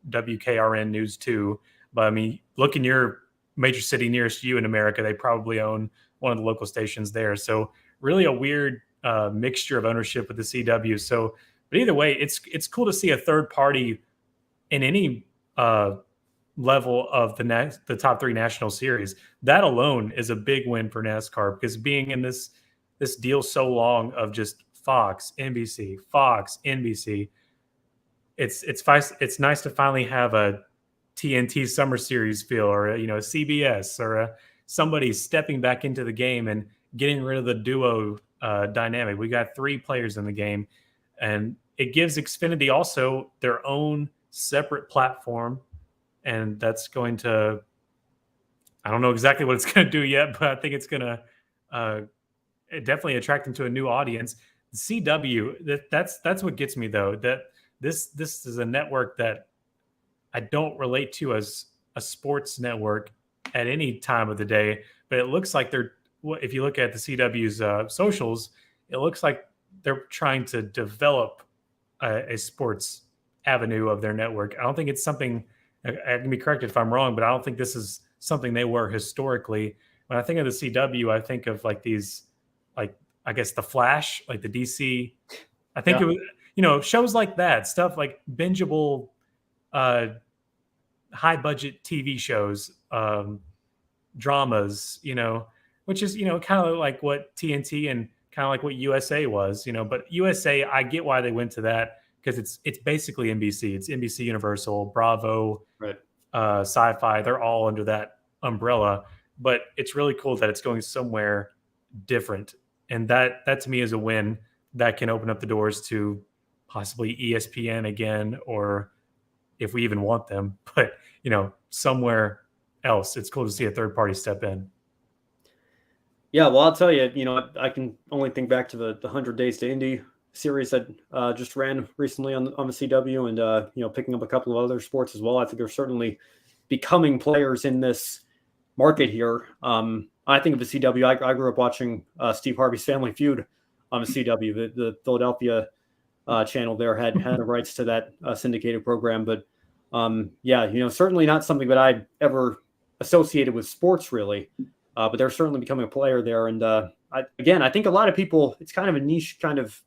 WKRN News 2. But I mean, look in your major city nearest you in America, they probably own one of the local stations there. So really a weird mixture of ownership with the CW. So, but either way, it's cool to see a third party in any level of the top 3 national series. That alone is a big win for NASCAR, because being in this deal so long of just Fox, NBC, it's nice to finally have a TNT Summer Series feel, or a CBS, or somebody stepping back into the game and getting rid of the duo dynamic. We got 3 players in the game, and it gives Xfinity also their own separate platform. And that's going to, I don't know exactly what it's going to do yet, but I think it's going to definitely attract them to a new audience. The CW, that's what gets me, though, that this is a network that I don't relate to as a sports network at any time of the day, but it looks like if you look at the CW's socials, it looks like they're trying to develop a sports avenue of their network. I don't think it's something, I can be corrected if I'm wrong, but I don't think this is something they were historically. When I think of the CW, I think of like these, like, I guess the Flash, like the DC. I think it was, shows like that, stuff like bingeable, high budget TV shows, dramas, which is, kind of like what TNT and kind of like what USA was, but USA, I get why they went to that, because it's basically NBC. It's NBC Universal, Bravo, right. Sci-Fi. They're all under that umbrella. But it's really cool that it's going somewhere different. And that to me is a win that can open up the doors to possibly ESPN again, or if we even want them. But, somewhere else. It's cool to see a third party step in. Yeah, well, I'll tell you, I can only think back to the 100 Days to Indy series that just ran recently on the CW, and picking up a couple of other sports as well. I think they're certainly becoming players in this market here. I think of the CW. I grew up watching Steve Harvey's Family Feud on the CW. The Philadelphia channel there had the rights to that syndicated program, but certainly not something that I ever associated with sports really. But they're certainly becoming a player there, and I think a lot of people, it's kind of a niche kind of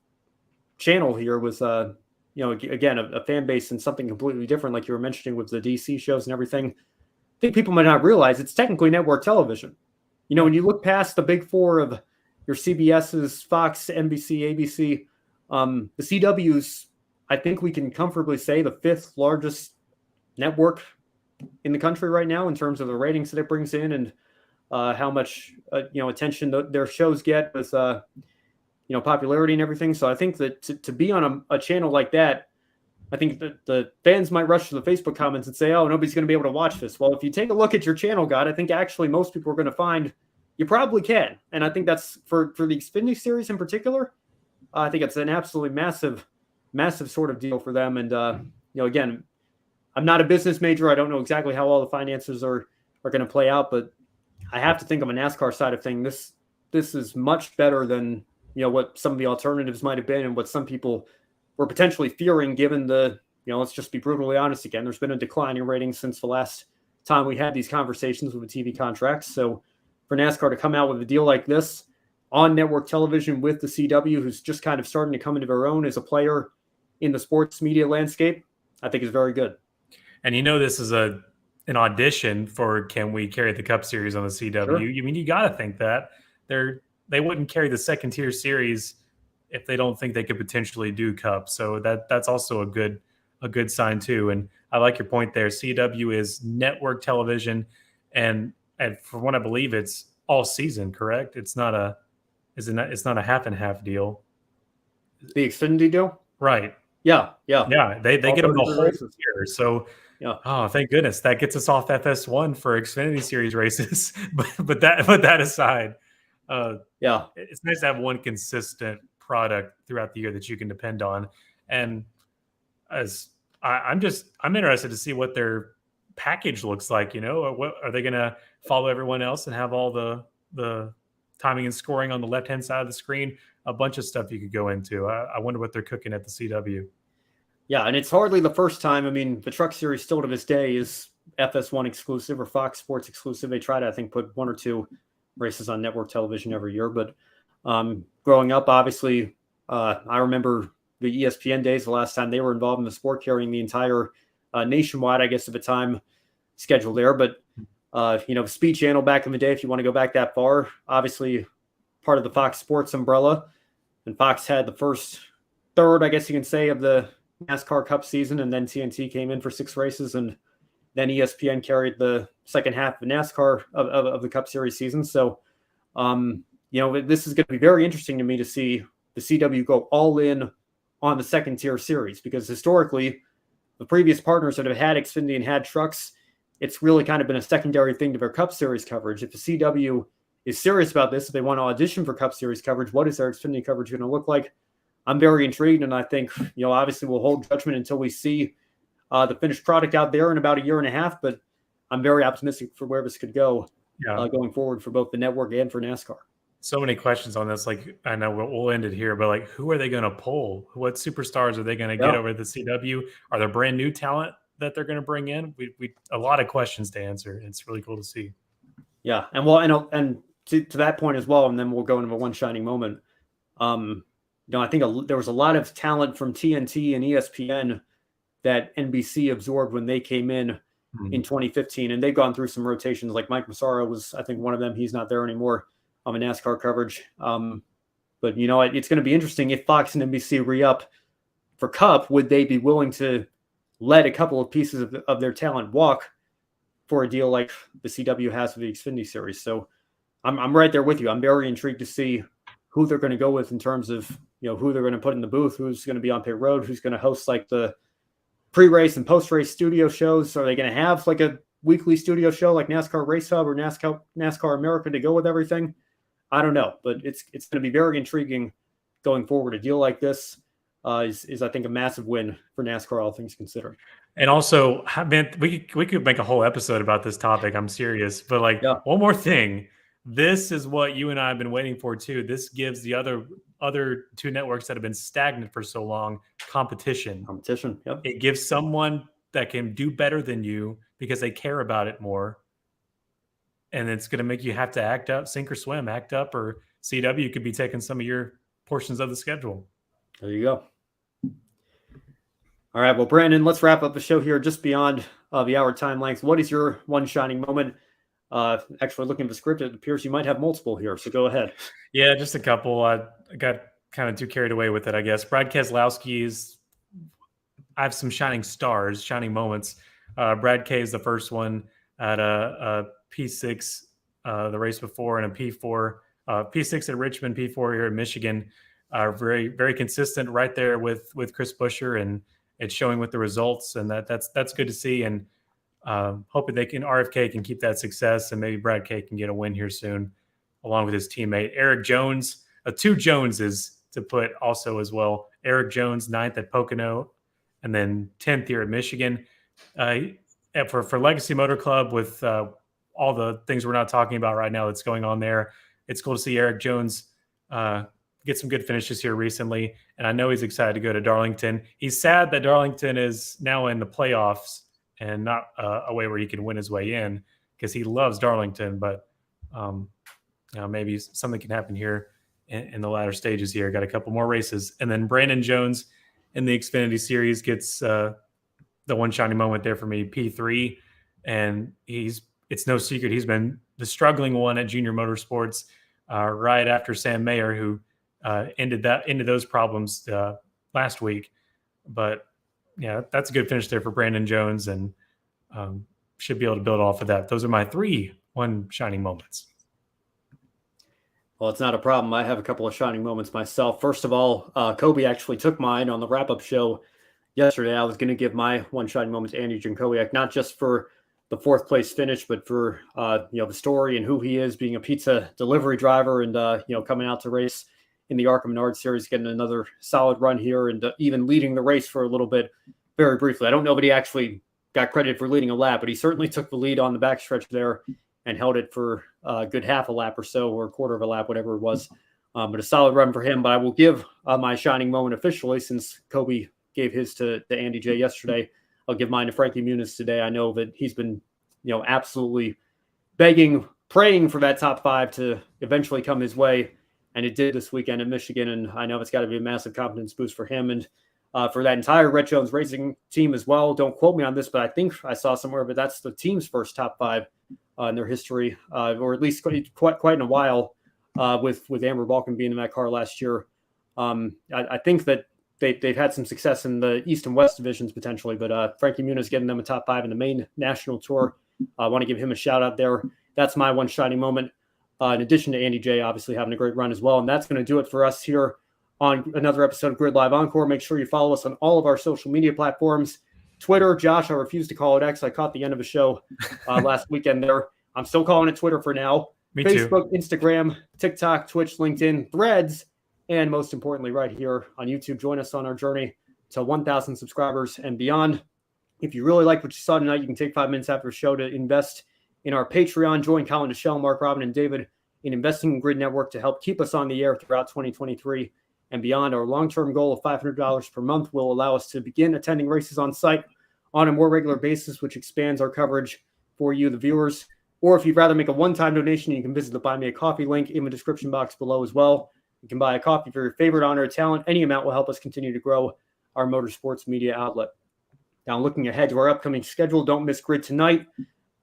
channel here with, again, a fan base and something completely different, like you were mentioning with the DC shows and everything. I think people might not realize it's technically network television. When you look past the big four of your CBS's, Fox, NBC, ABC, the CW's, I think we can comfortably say the 5th largest network in the country right now in terms of the ratings that it brings in and how much attention their shows get with popularity and everything. So I think that to be on a channel like that, I think that the fans might rush to the Facebook comments and say, "Oh, nobody's going to be able to watch this." Well, if you take a look at your channel guide, I think actually most people are going to find you probably can, and I think that's for the Xfinity Series in particular. I think it's an absolutely massive sort of deal for them. And again, I'm not a business major. I don't know exactly how all the finances are going to play out, but I have to think on a NASCAR side of things, this is much better than what some of the alternatives might have been and what some people were potentially fearing, given the let's just be brutally honest again. There's been a decline in ratings since the last time we had these conversations with the TV contracts. So for NASCAR to come out with a deal like this on network television with the CW, who's just kind of starting to come into their own as a player in the sports media landscape, I think is very good. And this is an audition for can we carry the Cup Series on the CW? Sure. I mean, you got to think that they wouldn't carry the second tier series if they don't think they could potentially do Cup. So that's also a good sign too. And I like your point there. CW is network television, and from what I believe, it's all season. Correct? It's not a half and half deal. The Xfinity deal, right? Yeah. They get them the whole year. So. Yeah. Oh, thank goodness that gets us off FS1 for Xfinity Series races. but that aside, it's nice to have one consistent product throughout the year that you can depend on. And as I'm interested to see what their package looks like. What are they going to follow everyone else and have all the timing and scoring on the left hand side of the screen? A bunch of stuff you could go into. I wonder what they're cooking at the CW. Yeah, and it's hardly the first time. I mean, the Truck Series still to this day is FS1 exclusive or Fox Sports exclusive. They try to, I think, put 1 or 2 races on network television every year. But growing up, obviously, I remember the ESPN days, the last time they were involved in the sport, carrying the entire nationwide, I guess, at the time schedule there. But, Speed Channel back in the day, if you want to go back that far, obviously part of the Fox Sports umbrella. And Fox had the first third, I guess you can say, of the NASCAR Cup season, and then TNT came in for 6 races, and then ESPN carried the second half of NASCAR of the Cup Series season. So, this is going to be very interesting to me to see the CW go all in on the second tier series, because historically, the previous partners that have had Xfinity and had trucks, it's really kind of been a secondary thing to their Cup Series coverage. If the CW is serious about this, if they want to audition for Cup Series coverage, what is their Xfinity coverage going to look like? I'm very intrigued, and I think, obviously we'll hold judgment until we see the finished product out there in about a year and a half, but I'm very optimistic for where this could go going forward for both the network and for NASCAR. So many questions on this. Like, I know we'll end it here, but who are they going to pull? What superstars are they going to get over the CW? Are there brand new talent that they're going to bring in? We a lot of questions to answer. It's really cool to see. Yeah, and to that point as well, and then we'll go into one shining moment. I think there was a lot of talent from TNT and ESPN that NBC absorbed when they came in 2015, and they've gone through some rotations. Like Mike Massaro was, I think, one of them. He's not there anymore on NASCAR coverage. But it's going to be interesting if Fox and NBC re-up for Cup. Would they be willing to let a couple of pieces of their talent walk for a deal like the CW has with the Xfinity Series? So I'm right there with you. I'm very intrigued to see who they're going to go with in terms of who they're going to put in the booth, who's going to be on pit road, who's going to host like the pre-race and post-race studio shows. Are they going to have like a weekly studio show like NASCAR Race Hub or NASCAR America to go with everything? I don't know, but it's going to be very intriguing going forward. A deal like this is I think a massive win for NASCAR, all things considered. And also, man, we could make a whole episode about this topic. I'm serious, but one more thing. This is what you and I have been waiting for too. This gives the other 2 networks that have been stagnant for so long competition. Yep. It gives someone that can do better than you because they care about it more and it's going to make you have to act up, sink or swim, act up, or CW could be taking some of your portions of the schedule. There you go. All right, well, Brandon, let's wrap up the show here just beyond the hour time length. What is your one shining moment? Actually, looking at the script, it appears you might have multiple here, so go ahead. Yeah, just a couple. I got kind of too carried away with it, I guess. Brad Keselowski's, I have some shining stars, shining moments. Brad K is the first one at a P6 the race before, and a P4. P6 at Richmond, P4 here in Michigan. Very, very consistent right there with Chris Buescher, and it's showing with the results, and that's good to see. And hoping RFK can keep that success, and maybe Brad K can get a win here soon, along with his teammate Eric Jones. Two Joneses to put also as well. Eric Jones, 9th at Pocono, and then 10th here at Michigan. For Legacy Motor Club, with all the things we're not talking about right now that's going on there, it's cool to see Eric Jones get some good finishes here recently, and I know he's excited to go to Darlington. He's sad that Darlington is now in the playoffs and not a way where he can win his way in, because he loves Darlington, but maybe something can happen here in the latter stages here. Got a couple more races. And then Brandon Jones in the Xfinity Series gets the one shining moment there for me, P3. And it's no secret he's been the struggling one at Junior Motorsports right after Sam Mayer, who ended those problems last week. But yeah, that's a good finish there for Brandon Jones, and should be able to build off of that. Those are my 3 one shining moments. Well, it's not a problem. I have a couple of shining moments myself. First of all, Kobe actually took mine on the wrap-up show yesterday. I was going to give my one shining moment to Andy Jankowiak, not just for the 4th place finish, but for the story and who he is, being a pizza delivery driver, and coming out to race in the ARCA Menards Series, getting another solid run here, and even leading the race for a little bit, very briefly. I don't know that he actually got credit for leading a lap, but he certainly took the lead on the backstretch there and held it for a good half a lap or so, or a quarter of a lap, whatever it was. But a solid run for him. But I will give my shining moment officially, since Kobe gave his to Andy J yesterday. I'll give mine to Frankie Muniz today. I know that he's been, absolutely begging, praying for that top 5 to eventually come his way. And it did this weekend in Michigan. And I know it's got to be a massive confidence boost for him and for that entire Rhett Jones Racing team as well. Don't quote me on this, but I think I saw somewhere, but that's the team's first top 5 in their history, or at least quite in a while, with Amber Balkan being in that car last year. I think that they've had some success in the East and West divisions potentially, but Frankie Muniz getting them a top 5 in the main national tour. I want to give him a shout out there. That's my one shining moment. In addition to Andy J, obviously having a great run as well. And that's going to do it for us here on another episode of Grid Live Encore. Make sure you follow us on all of our social media platforms. Twitter, Josh, I refuse to call it X. I caught the end of a show last weekend there. I'm still calling it Twitter for now. Me Facebook, too. Instagram, TikTok, Twitch, LinkedIn, Threads, and most importantly, right here on YouTube. Join us on our journey to 1,000 subscribers and beyond. If you really like what you saw tonight, you can take 5 minutes after the show to invest in our Patreon. Join Colin Deschelle, Mark Robin, and David in investing in Grid Network to help keep us on the air throughout 2023 and beyond. Our long-term goal of $500 per month will allow us to begin attending races on site on a more regular basis, which expands our coverage for you, the viewers. Or if you'd rather make a one-time donation, you can visit the Buy Me a Coffee link in the description box below as well. You can buy a coffee for your favorite honor or talent. Any amount will help us continue to grow our motorsports media outlet. Now, looking ahead to our upcoming schedule, don't miss Grid tonight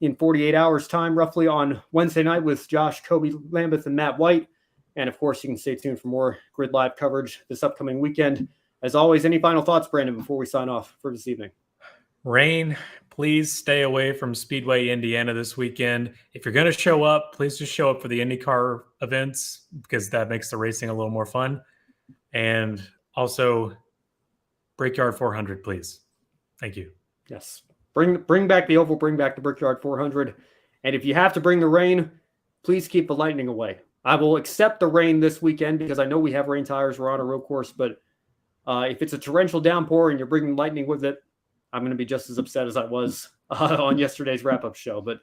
in 48 hours time, roughly on Wednesday night with Josh, Kobe Lambeth, and Matt White. And of course, you can stay tuned for more Grid Live coverage this upcoming weekend. As always, any final thoughts, Brandon, before we sign off for this evening? Rain, please stay away from Speedway, Indiana this weekend. If you're going to show up, please just show up for the IndyCar events, because that makes the racing a little more fun. And also, Brickyard 400, please. Thank you. Yes. Bring back the oval, bring back the Brickyard 400. And if you have to bring the rain, please keep the lightning away. I will accept the rain this weekend because I know we have rain tires. We're on a road course. But if it's a torrential downpour and you're bringing lightning with it, I'm going to be just as upset as I was on yesterday's wrap-up show. But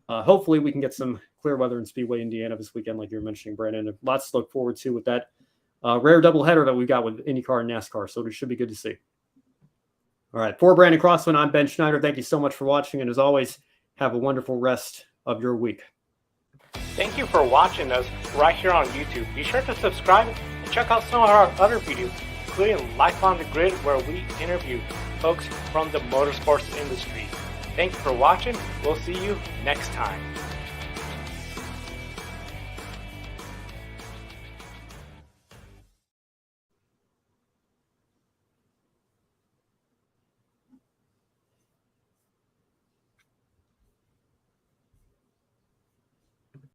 hopefully we can get some clear weather in Speedway, Indiana this weekend, like you were mentioning, Brandon. Lots to look forward to with that rare doubleheader that we've got with IndyCar and NASCAR. So it should be good to see. All right. For Brandon Crossman, I'm Ben Schneider. Thank you so much for watching. And as always, have a wonderful rest of your week. Thank you for watching us right here on YouTube. Be sure to subscribe and check out some of our other videos, including Life on the Grid, where we interview folks from the motorsports industry. Thank you for watching. We'll see you next time.